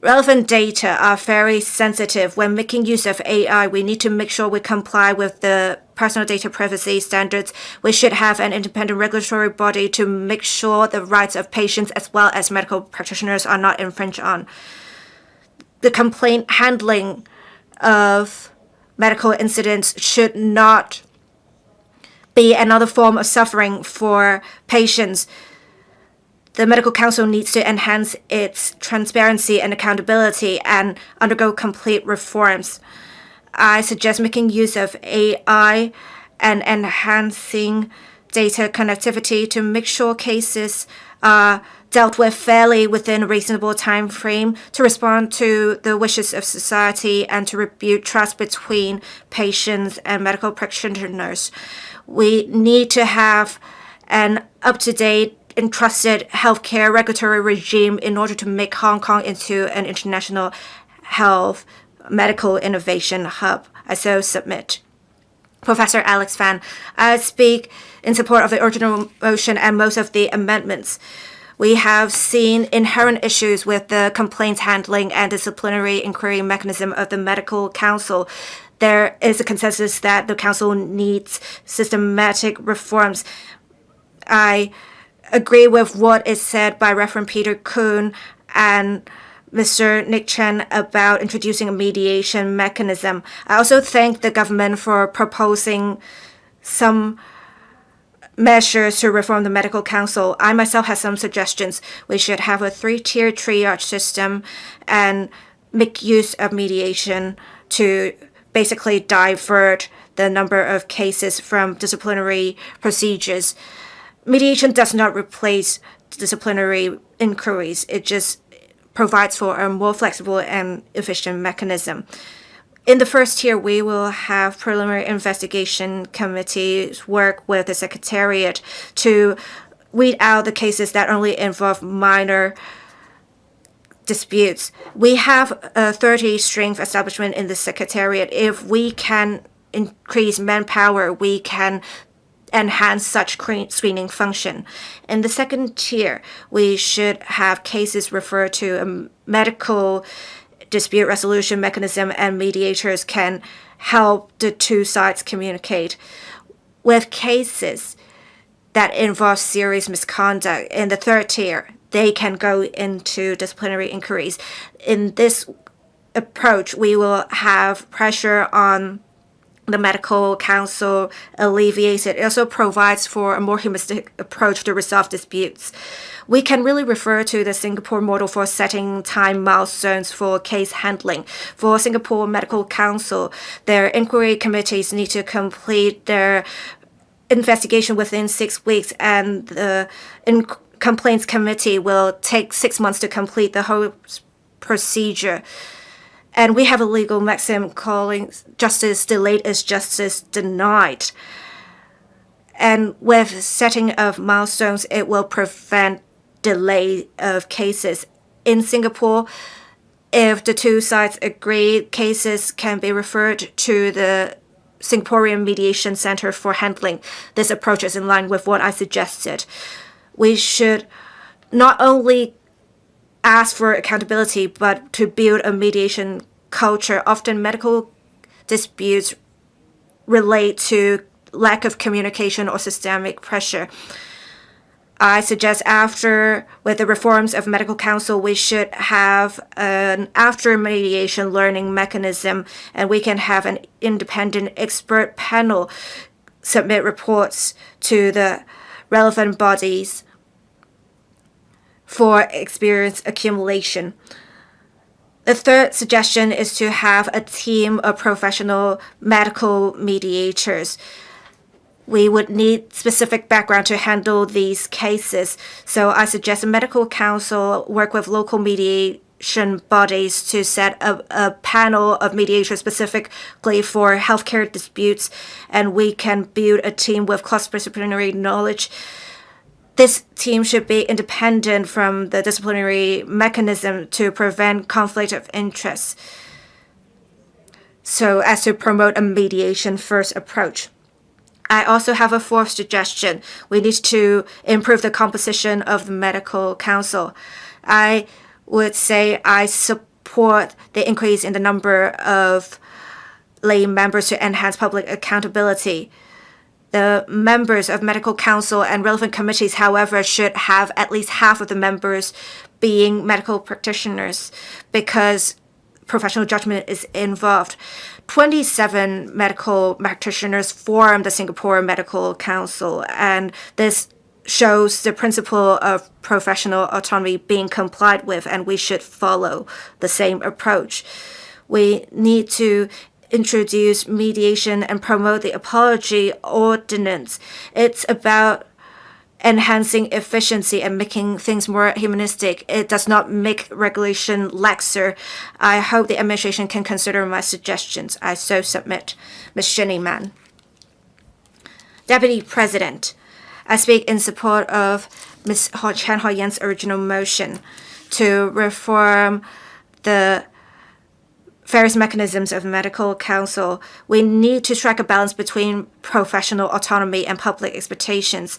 Relevant data are very sensitive. When making use of AI, we need to make sure we comply with the personal data privacy standards. We should have an independent regulatory body to make sure the rights of patients as well as medical practitioners are not infringed on. The complaint handling of medical incidents should not be another form of suffering for patients. The medical council needs to enhance its transparency and accountability and undergo complete reforms. I suggest making use of AI and enhancing data connectivity to make sure cases are dealt with fairly within a reasonable time frame to respond to the wishes of society and to rebuild trust between patients and medical practitioners. We need to have an up-to-date and trusted healthcare regulatory regime in order to make Hong Kong into an international health medical innovation hub. I so submit. Professor Alex Fan, I speak in support of the original motion and most of the amendments. We have seen inherent issues with the complaints handling and disciplinary inquiry mechanism of the medical council. There is a consensus that the council needs systematic reforms. I agree with what is said by Reverend Peter KOON and Mr. Nick Chen about introducing a mediation mechanism. I also thank the government for proposing some measures to reform the medical council. I myself have some suggestions. We should have a 3-tier triage system and make use of mediation to basically divert the number of cases from disciplinary procedures. Mediation does not replace disciplinary inquiries. It just provides for a more flexible and efficient mechanism. In the first tier, we will have preliminary investigation committees work with the Secretariat to weed out the cases that only involve minor disputes. We have a 30-strength establishment in the Secretariat. If we can increase manpower, we can enhance such screening function. In the second tier, we should have cases referred to a medical dispute resolution mechanism, and mediators can help the two sides communicate. With cases that involve serious misconduct in the third tier, they can go into disciplinary inquiries. In this approach, we will have pressure on the medical council alleviated. It also provides for a more humanistic approach to resolve disputes. We can really refer to the Singapore model for setting time milestones for case handling. For Singapore Medical Council, their inquiry committees need to complete their investigation within 6 weeks, and the complaints committee will take 6 months to complete the whole procedure. And we have a legal maxim calling justice delayed is justice denied. And with setting of milestones, it will prevent delay of cases. In Singapore, if the two sides agree, cases can be referred to the Singaporean Mediation Center for handling. This approach is in line with what I suggested. We should not only ask for accountability, but to build a mediation culture. Often medical disputes relate to lack of communication or systemic pressure. I suggest with the reforms of medical council, we should have an after mediation learning mechanism, and we can have an independent expert panel submit reports to the relevant bodies for experience accumulation. The third suggestion is to have a team of professional medical mediators. We would need specific background to handle these cases. So I suggest a medical council work with local mediation bodies to set up a panel of mediators specifically for healthcare disputes, and we can build a team with cross-disciplinary knowledge this team should be independent from the disciplinary mechanism to prevent conflict of interest, so as to promote a mediation-first approach. I also have a fourth suggestion. We need to improve the composition of the medical council. I would say I support the increase in the number of lay members to enhance public accountability. The members of medical council and relevant committees, however, should have at least half of the members being medical practitioners because professional judgment is involved. 27 medical practitioners form the Singapore Medical Council, and this shows the principle of professional autonomy being complied with, and we should follow the same approach. We need to introduce mediation and promote the apology ordinance. It's about enhancing efficiency and making things more humanistic. It does not make regulation laxer. I hope the administration can consider my suggestions. I so submit. Ms. Shinnyman. Deputy President, I speak in support of Ms. Chan Hoi-yan's original motion to reform the various mechanisms of medical council. We need to strike a balance between professional autonomy and public expectations.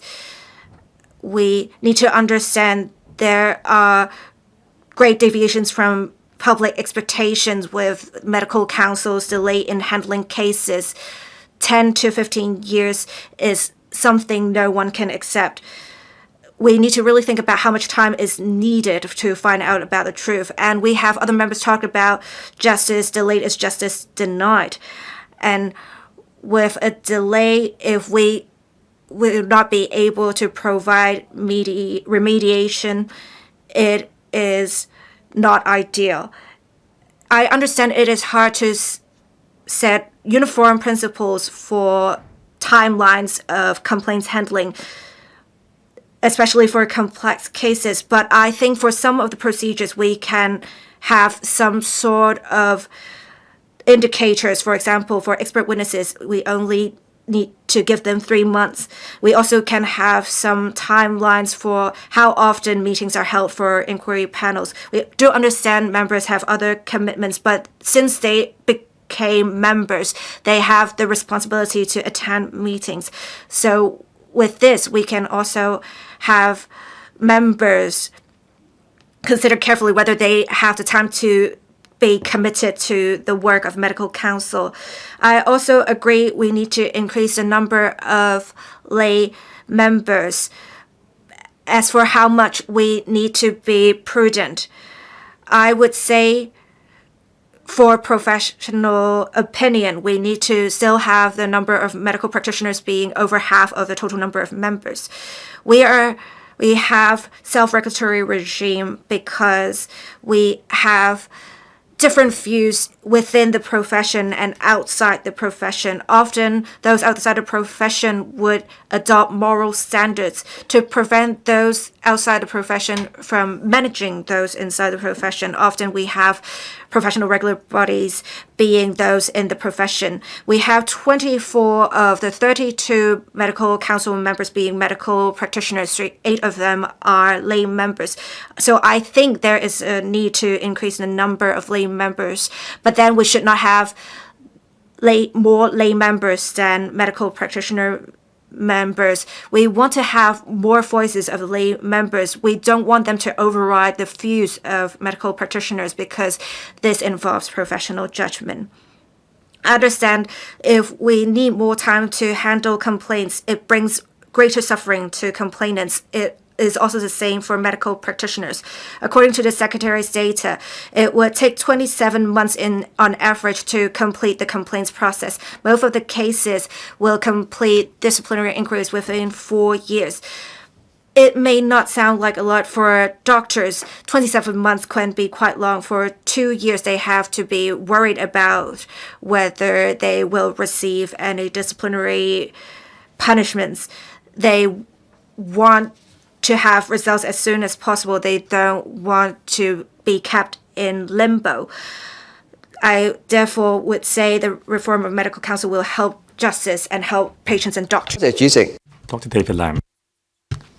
We need to understand there are great deviations from public expectations with medical council's delay in handling cases. 10 to 15 years is something no one can accept. We need to really think about how much time is needed to find out about the truth. And we have other members talk about justice delayed is justice denied. And with a delay, if we will not be able to provide remediation, it is not ideal. I understand it is hard to set uniform principles for timelines of complaints handling, especially for complex cases. But I think for some of the procedures, we can have some sort of indicators. For example, for expert witnesses, we only need to give them 3 months. We also can have some timelines for how often meetings are held for inquiry panels. We do understand members have other commitments, but since they became members, they have the responsibility to attend meetings. So with this, we can also have members consider carefully whether they have the time to be committed to the work of medical council. I also agree we need to increase the number of lay members. As for how much we need to be prudent, I would say for professional opinion, we need to still have the number of medical practitioners being over half of the total number of members. We have self-regulatory regime because we have different views within the profession and outside the profession. Often, those outside the profession would adopt moral standards to prevent those outside the profession from managing those inside the profession. Often, we have professional regular bodies being those in the profession. We have 24 of the 32 medical council members being medical practitioners. 8 of them are lay members. So I think there is a need to increase the number of lay members, but then we should not have more lay members than medical practitioner members. We want to have more voices of lay members. We don't want them to override the views of medical practitioners because this involves professional judgment. I understand if we need more time to handle complaints, it brings greater suffering to complainants. It is also the same for medical practitioners. According to the Secretary's data, it would take 27 months on average to complete the complaints process. Most of the cases will complete disciplinary inquiries within 4 years. It may not sound like a lot for doctors. 27 months can be quite long. For 2 years, they have to be worried about whether they will receive any disciplinary punishments. They want to have results as soon as possible. They don't want to be kept in limbo. I therefore would say the reform of medical council will help justice and help patients and doctors. Dr. David Lam.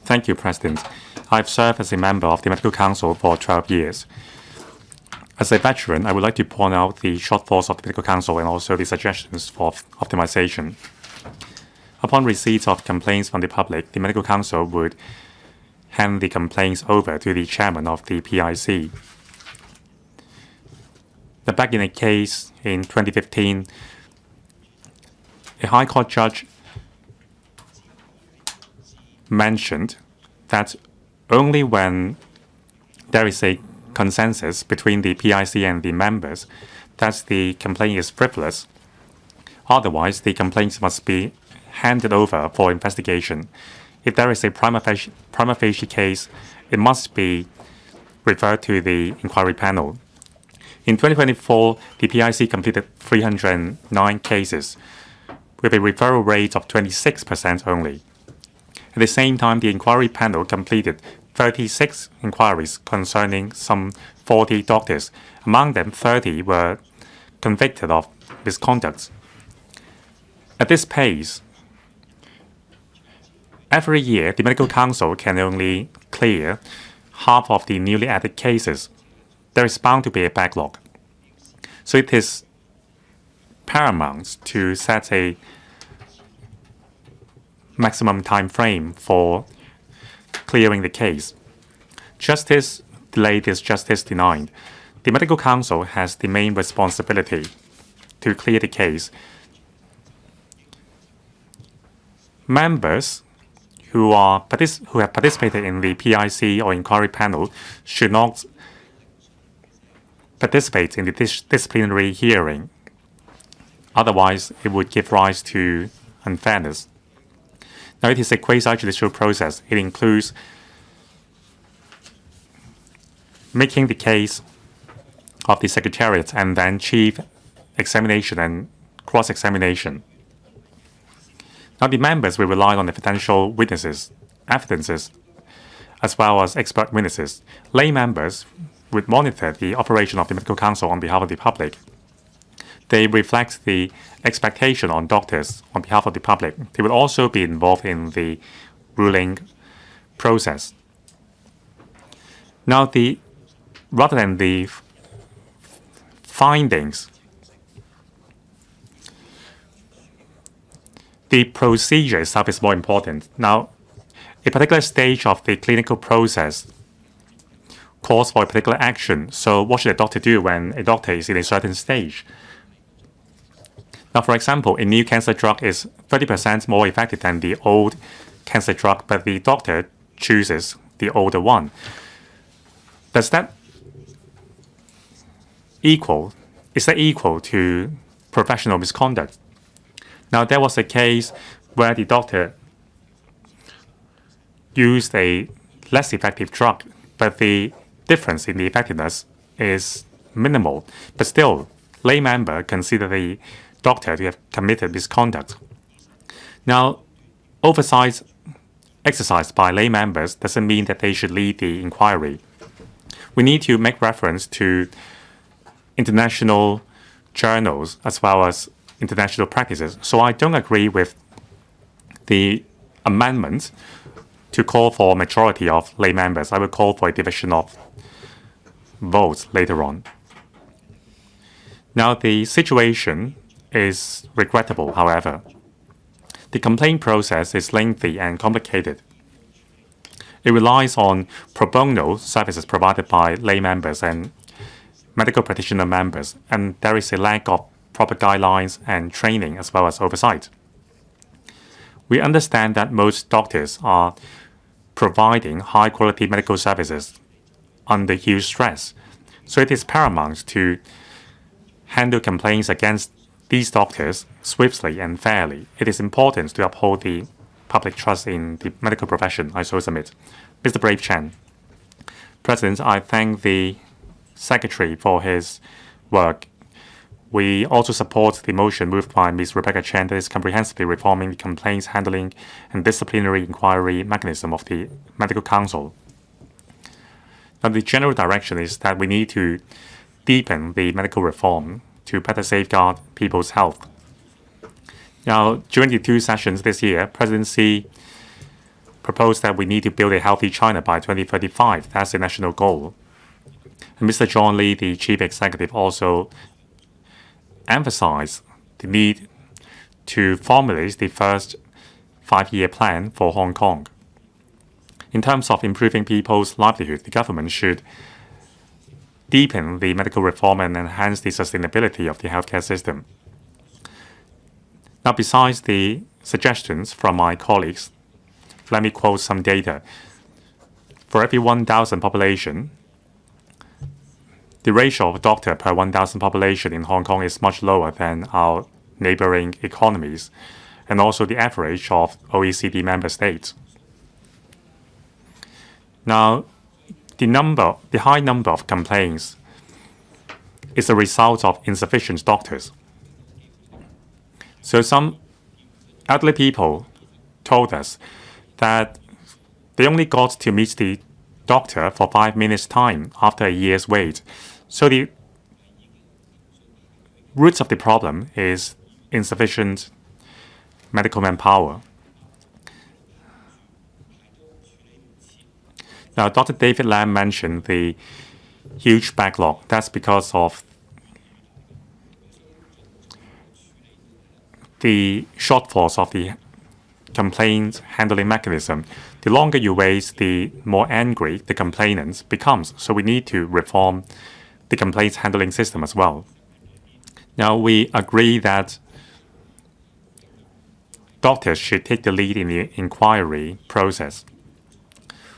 Thank you, President. I've served as a member of the Medical Council for 12 years. As a veteran, I would like to point out the shortfalls of the Medical Council and also the suggestions for optimization. Upon receipt of complaints from the public, the Medical Council would hand the complaints over to the chairman of the PIC. Now, back in a case in 2015, a High Court judge mentioned that only when there is a consensus between the PIC and the members that the complaint is frivolous. Otherwise, the complaints must be handed over for investigation. If there is a prima facie case, it must be referred to the inquiry panel. In 2024, the PIC completed 309 cases with a referral rate of 26% only. At the same time, the inquiry panel completed 36 inquiries concerning some 40 doctors. Among them, 30 were convicted of misconduct. At this pace, every year, the Medical Council can only clear half of the newly added cases. There is bound to be a backlog. So it is paramount to set a maximum time frame for clearing the case. Justice delayed is justice denied. The Medical Council has the main responsibility to clear the case. Members who have participated in the PIC or inquiry panel should not participate in the disciplinary hearing. Otherwise, it would give rise to unfairness. Now, it is a quasi-judicial process. It includes making the case of the Secretariat and then chief examination and cross-examination. Now, the members will rely on the potential evidences, as well as expert witnesses. Lay members would monitor the operation of the Medical Council on behalf of the public. They reflect the expectation on doctors on behalf of the public. They will also be involved in the ruling process. Now, rather than the findings, the procedure itself is more important. Now, a particular stage of the clinical process calls for a particular action. So what should a doctor do when a doctor is in a certain stage? Now, for example, a new cancer drug is 30% more effective than the old cancer drug, but the doctor chooses the older one. Is that equal to professional misconduct? Now, there was a case where the doctor used a less effective drug, but the difference in the effectiveness is minimal. But still, lay member consider the doctor to have committed misconduct. Now, oversight exercised by lay members doesn't mean that they should lead the inquiry. We need to make reference to international journals as well as international practices. So I don't agree with the amendment to call for a majority of lay members. I would call for a division of votes later on. Now, the situation is regrettable, however. The complaint process is lengthy and complicated. It relies on pro bono services provided by lay members and medical practitioner members, and there is a lack of proper guidelines and training as well as oversight. We understand that most doctors are providing high-quality medical services under huge stress, so it is paramount to handle complaints against these doctors swiftly and fairly. It is important to uphold the public trust in the medical profession. I so submit. Mr. Brave Chen. President, I thank the Secretary for his work. We also support the motion moved by Ms. Rebecca Chen that is comprehensively reforming the complaints handling and disciplinary inquiry mechanism of the Medical Council. Now, the general direction is that we need to deepen the medical reform to better safeguard people's health. Now, during the two sessions this year, President Xi proposed that we need to build a healthy China by 2035. That's the national goal. And Mr. John Lee, the chief executive, also emphasized the need to formulate the first 5-year plan for Hong Kong. In terms of improving people's livelihood, the government should deepen the medical reform and enhance the sustainability of the healthcare system. Now, besides the suggestions from my colleagues, let me quote some data. For every 1,000 population, the ratio of doctor per 1,000 population in Hong Kong is much lower than our neighboring economies, and also the average of OECD member states. Now, the high number of complaints is a result of insufficient doctors. So some elderly people told us that they only got to meet the doctor for 5 minutes' time after a year's wait. So the roots of the problem is insufficient medical manpower. Now, Dr. David Lam mentioned the huge backlog. That's because of the shortfalls of the complaint handling mechanism. The longer you wait, the more angry the complainant becomes. So we need to reform the complaints handling system as well. Now, we agree that doctors should take the lead in the inquiry process.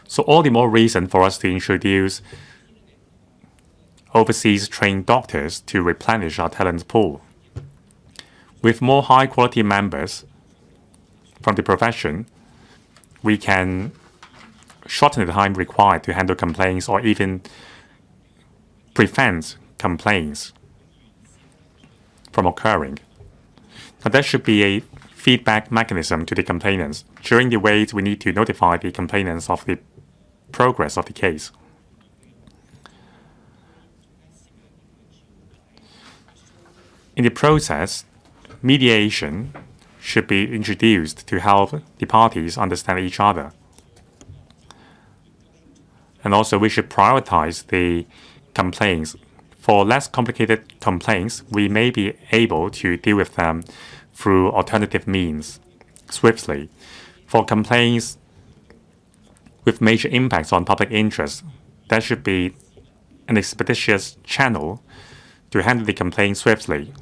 So all the more reason for us to introduce overseas trained doctors to replenish our talent pool. With more high-quality members from the profession, we can shorten the time required to handle complaints or even prevent complaints from occurring. Now, there should be a feedback mechanism to the complainants. During the wait, we need to notify the complainants of the progress of the case. In the process, mediation should be introduced to help the parties understand each other. And also, we should prioritize the complaints. For less complicated complaints, we may be able to deal with them through alternative means swiftly. For complaints with major impacts on public interest, there should be an expeditious channel to handle the complaint swiftly.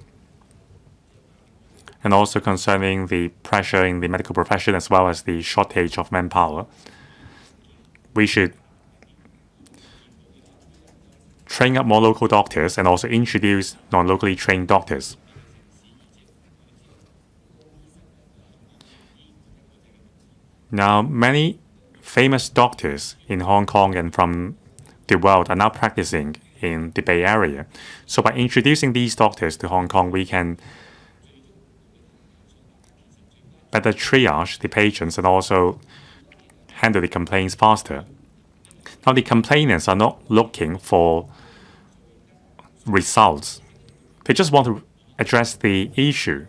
And also concerning the pressure in the medical profession as well as the shortage of manpower, we should train up more local doctors and also introduce non-locally trained doctors. Now, many famous doctors in Hong Kong and from the world are now practicing in the Bay Area. So by introducing these doctors to Hong Kong, we can better triage the patients and also handle the complaints faster. Now, the complainants are not looking for results. They just want to address the issue.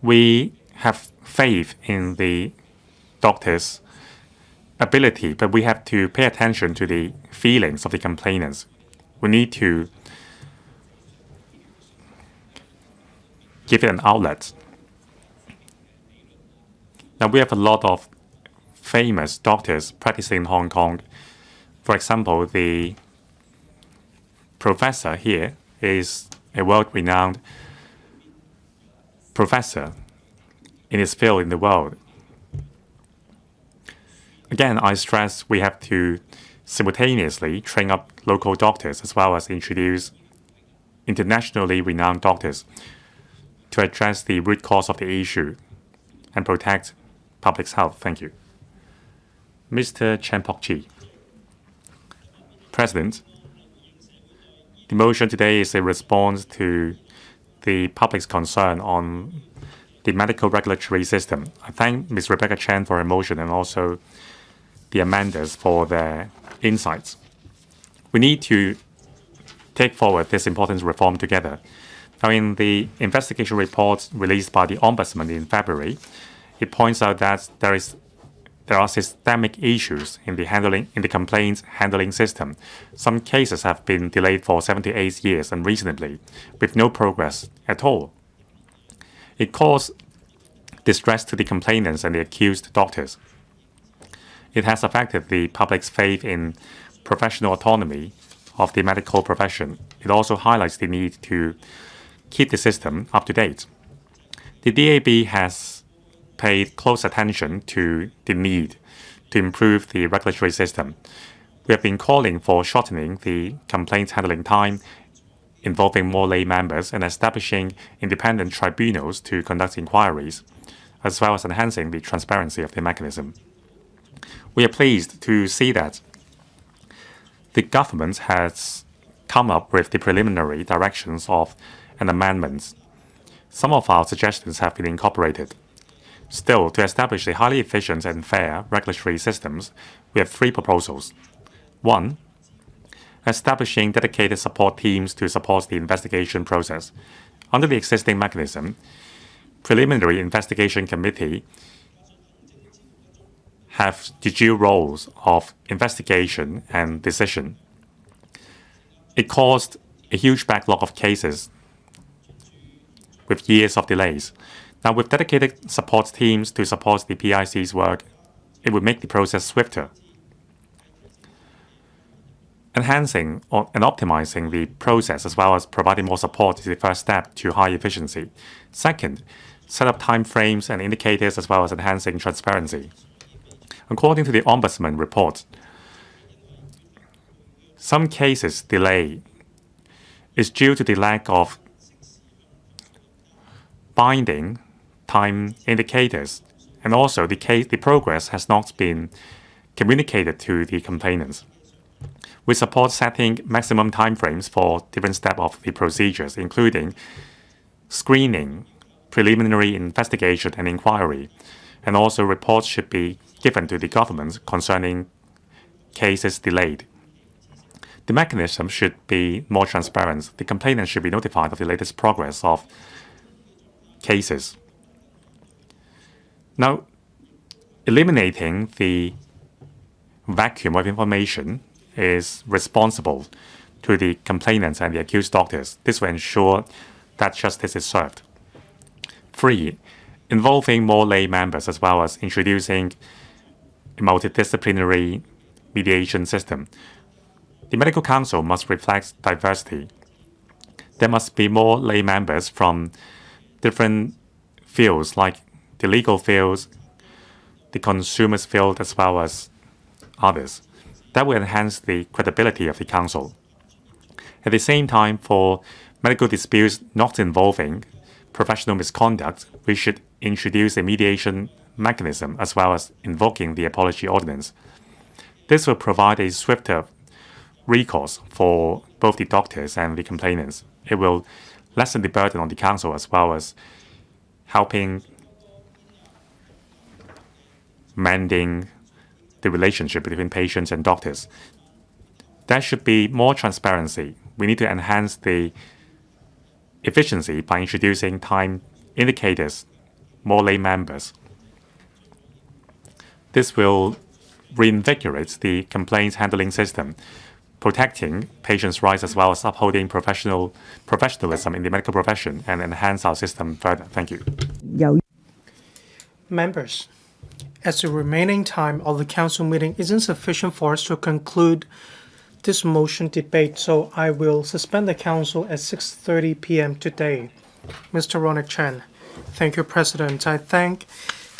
We have faith in the doctor's ability, but we have to pay attention to the feelings of the complainants. We need to give it an outlet. Now, we have a lot of famous doctors practicing in Hong Kong. For example, the professor here is a world-renowned professor in his field in the world. Again, I stress we have to simultaneously train up local doctors as well as introduce internationally renowned doctors to address the root cause of the issue and protect public health. Thank you. Mr. Chen Pok-chi. President, the motion today is a response to the public's concern on the medical regulatory system. I thank Ms. Rebecca Chen for her motion and also the amenders for their insights. We need to take forward this important reform together. Now, in the investigation report released by the Ombudsman in February, It points out that there are systemic issues in the complaints handling system. Some cases have been delayed for 7 to 8 years unreasonably, with no progress at all. It caused distress to the complainants and the accused doctors. It has affected the public's faith in professional autonomy of the medical profession. It also highlights the need to keep the system up to date. The DAB has paid close attention to the need to improve the regulatory system. We have been calling for shortening the complaints handling time, involving more lay members, and establishing independent tribunals to conduct inquiries, as well as enhancing the transparency of the mechanism. We are pleased to see that the government has come up with the preliminary directions of an amendment. Some of our suggestions have been incorporated. Still, to establish a highly efficient and fair regulatory systems, we have 3 proposals. 1. Establishing dedicated support teams to support the investigation process. Under the existing mechanism, preliminary investigation committee have the dual roles of investigation and decision. It caused a huge backlog of cases with years of delays. Now, with dedicated support teams to support the PIC's work, it would make the process swifter. Enhancing and optimizing the process as well as providing more support is the first step to high efficiency. Second, set up time frames and indicators as well as enhancing transparency. According to the Ombudsman report, some cases delay is due to the lack of binding time indicators, and also the progress has not been communicated to the complainants. We support setting maximum timeframes for different steps of the procedures, including screening, preliminary investigation, and inquiry. And also reports should be given to the government concerning cases delayed. The mechanism should be more transparent. The complainant should be notified of the latest progress of cases. Now, eliminating the vacuum of information is responsible to the complainants and the accused doctors. This will ensure that justice is served. 3. Involving more lay members as well as introducing a multidisciplinary mediation system. The medical council must reflect diversity. There must be more lay members from different fields like the legal fields, the consumers field, as well as others. That will enhance the credibility of the council. At the same time, for medical disputes not involving professional misconduct, we should introduce a mediation mechanism as well as invoking the apology ordinance. This will provide a swifter recourse for both the doctors and the complainants. It will lessen the burden on the council as well as helping mending the relationship between patients and doctors. There should be more transparency. We need to enhance the efficiency by introducing time indicators, more lay members. This will reinvigorate the complaints handling system, protecting patients' rights as well as upholding professionalism in the medical profession and enhance our system further. Thank you. Members, as the remaining time of the council meeting isn't sufficient for us to conclude this motion debate, so I will suspend the council at 6:30 p.m. today. Mr. Ronald Chen. Thank you, President. I thank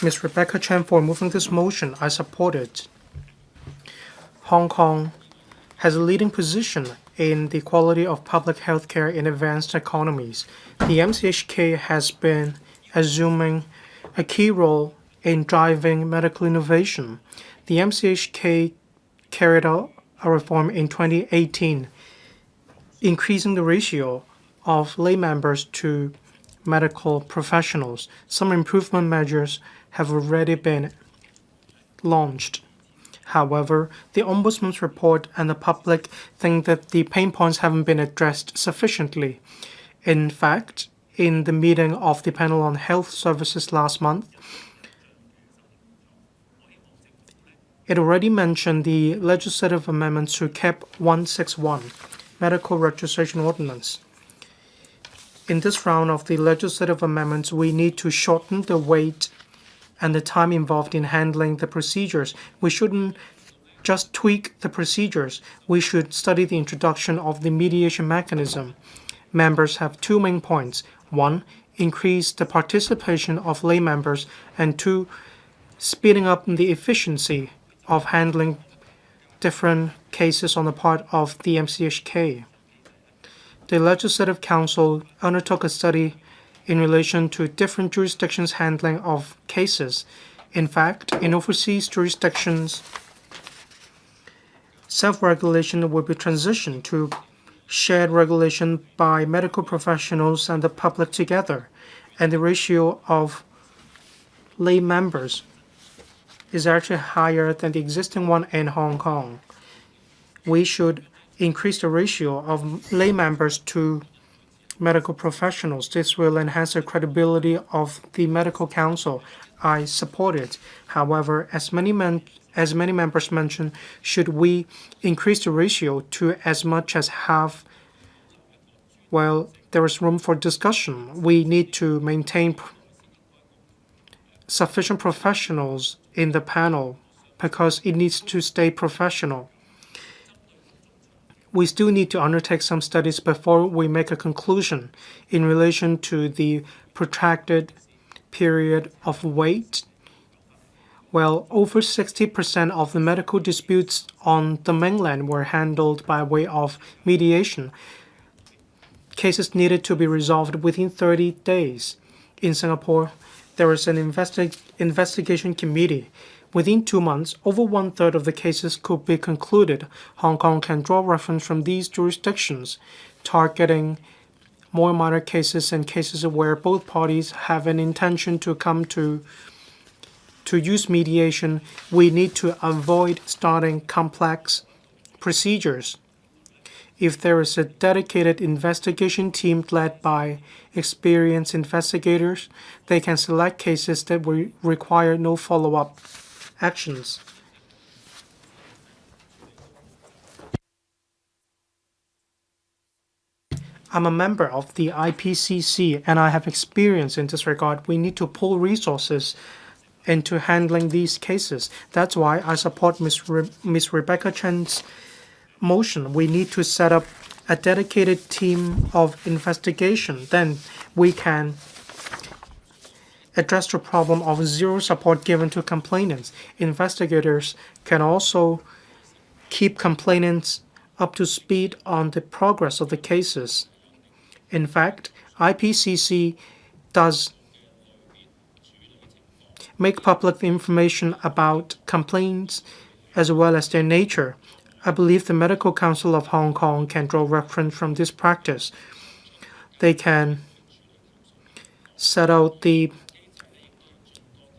Ms. Rebecca Chen for moving this motion. I support it. Hong Kong has a leading position in the quality of public health care in advanced economies. The MCHK has been assuming a key role in driving medical innovation. The MCHK carried out a reform in 2018, increasing the ratio of lay members to medical professionals. Some improvement measures have already been launched. However, the Ombudsman's report and the public think that the pain points haven't been addressed sufficiently. In fact, in the meeting of the panel on health services last month, It already mentioned the legislative amendments to KEP 161, Medical Registration Ordinance. In this round of the legislative amendments, we need to shorten the wait and the time involved in handling the procedures. We shouldn't just tweak the procedures. We should study the introduction of the mediation mechanism. Members have two main points. One, increase the participation of lay members, and two, speeding up the efficiency of handling different cases on the part of the MCHK. The Legislative Council undertook a study in relation to different jurisdictions' handling of cases. In fact, in overseas jurisdictions, self-regulation will be transitioned to shared regulation by medical professionals and the public together, and the ratio of lay members is actually higher than the existing one in Hong Kong. We should increase the ratio of lay members to medical professionals. This will enhance the credibility of the medical council. I support it. However, as many members mentioned, should we increase the ratio to as much as half? Well, there is room for discussion. We need to maintain sufficient professionals in the panel because it needs to stay professional. We still need to undertake some studies before we make a conclusion in relation to the protracted period of wait. Well, over 60% of the medical disputes on the mainland were handled by way of mediation. Cases needed to be resolved within 30 days. In Singapore, there is an investigation committee. Within 2 months, over 1/3 of the cases could be concluded. Hong Kong can draw reference from these jurisdictions, targeting more minor cases and cases where both parties have an intention to come to use mediation. We need to avoid starting complex procedures. If there is a dedicated investigation team led by experienced investigators, they can select cases that will require no follow-up actions. I'm a member of the IPCC and I have experience in this regard. We need to pool resources into handling these cases. That's why I support Ms. Rebecca Chen's motion. We need to set up a dedicated team of investigation. Then we can address the problem of zero support given to complainants. Investigators can also keep complainants up to speed on the progress of the cases. In fact, IPCC does make public information about complaints as well as their nature. I believe the Medical Council of Hong Kong can draw reference from this practice. They can set out the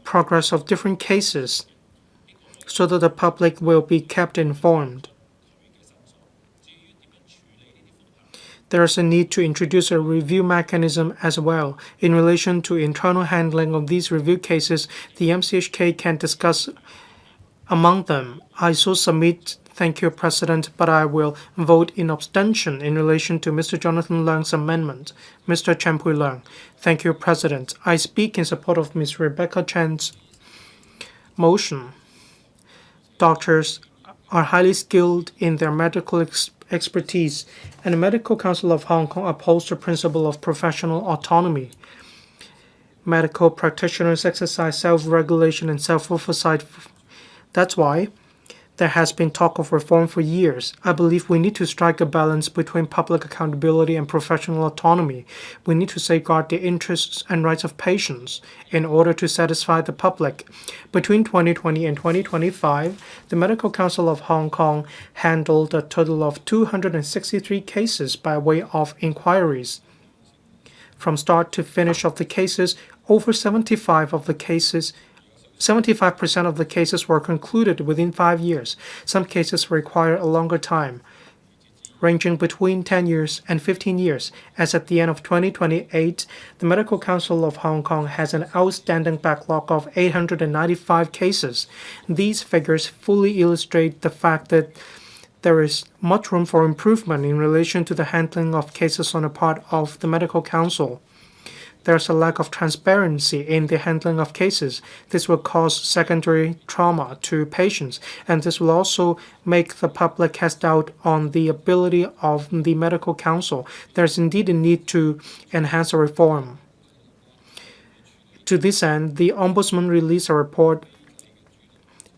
progress of different cases so that the public will be kept informed. There is a need to introduce a review mechanism as well. In relation to internal handling of these review cases, the MCHK can discuss among them. I so submit, thank you, President, but I will vote in abstention in relation to Mr. Jonathan Leung's amendment. Mr. Chen Pui-leung. Thank you, President. I speak in support of Ms. Rebecca Chen's motion. Doctors are highly skilled in their medical expertise, and the Medical Council of Hong Kong upholds the principle of professional autonomy. Medical practitioners exercise self-regulation and self-oversight. That's why there has been talk of reform for years. I believe we need to strike a balance between public accountability and professional autonomy. We need to safeguard the interests and rights of patients in order to satisfy the public. Between 2020 and 2025, the Medical Council of Hong Kong handled a total of 263 cases by way of inquiries. From start to finish of the cases, over 75% of the cases were concluded within 5 years. Some cases require a longer time. ranging between 10 years and 15 years. As at the end of 2028, the Medical Council of Hong Kong has an outstanding backlog of 895 cases. These figures fully illustrate the fact that there is much room for improvement in relation to the handling of cases on the part of the Medical Council. There's a lack of transparency in the handling of cases. This will cause secondary trauma to patients, and this will also make the public cast doubt on the ability of the Medical Council. There's indeed a need to enhance the reform. To this end, the Ombudsman released a report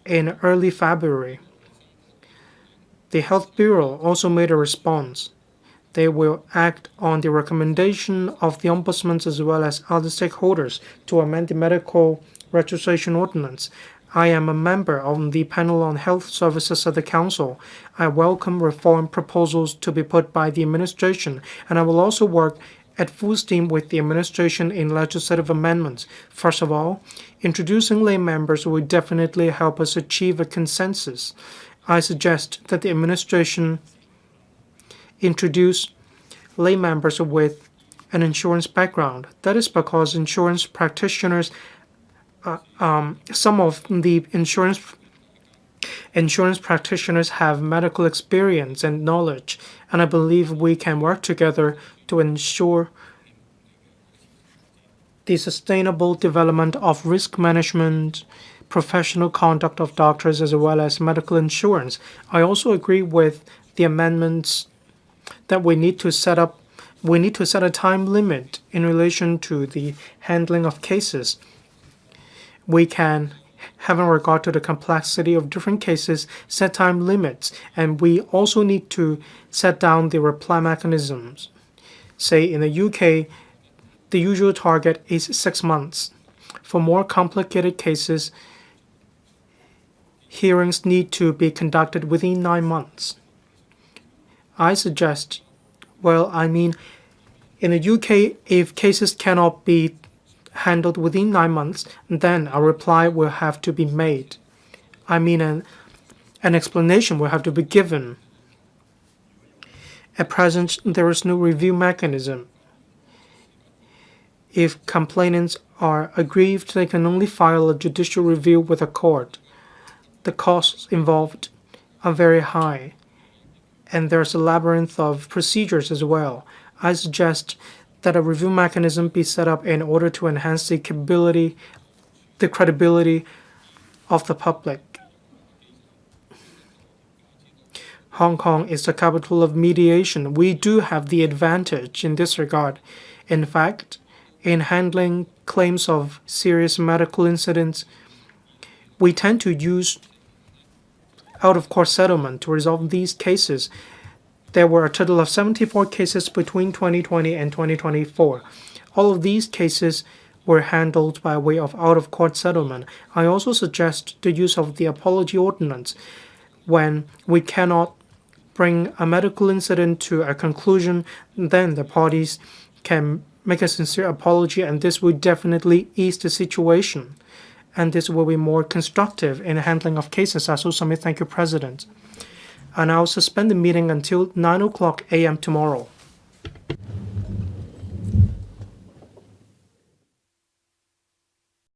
in early February. The Health Bureau also made a response. They will act on the recommendation of the Ombudsman as well as other stakeholders to amend the medical registration ordinance. I am a member of the panel on health services of the Council. I welcome reform proposals to be put by the administration, and I will also work at full steam with the administration in legislative amendments. First of all, introducing lay members will definitely help us achieve a consensus. I suggest that the administration introduce lay members with an insurance background. That is because insurance practitioners, some of the insurance practitioners have medical experience and knowledge, and I believe we can work together to ensure the sustainable development of risk management, professional conduct of doctors, as well as medical insurance. I also agree with the amendments that we need to set a time limit in relation to the handling of cases. We can, having regard to the complexity of different cases, set time limits, and we also need to set down the reply mechanisms. Say in the UK, the usual target is 6 months. For more complicated cases, hearings need to be conducted within 9 months. I suggest, in the UK, if cases cannot be handled within 9 months, then a reply will have to be made. An explanation will have to be given. At present, there is no review mechanism. If complainants are aggrieved, they can only file a judicial review with a court. The costs involved are very high, and there's a labyrinth of procedures as well. I suggest that a review mechanism be set up in order to enhance the credibility of the public. Hong Kong is the capital of mediation. We do have the advantage in this regard. In fact, in handling claims of serious medical incidents, we tend to use out-of-court settlement to resolve these cases. There were a total of 74 cases between 2020 and 2024. All of these cases were handled by way of out-of-court settlement. I also suggest the use of the apology ordinance. When we cannot bring a medical incident to a conclusion, then the parties can make a sincere apology, and this will definitely ease the situation. And this will be more constructive in handling of cases. I so submit. Thank you, President. And I'll suspend the meeting until 9:00 a.m. tomorrow.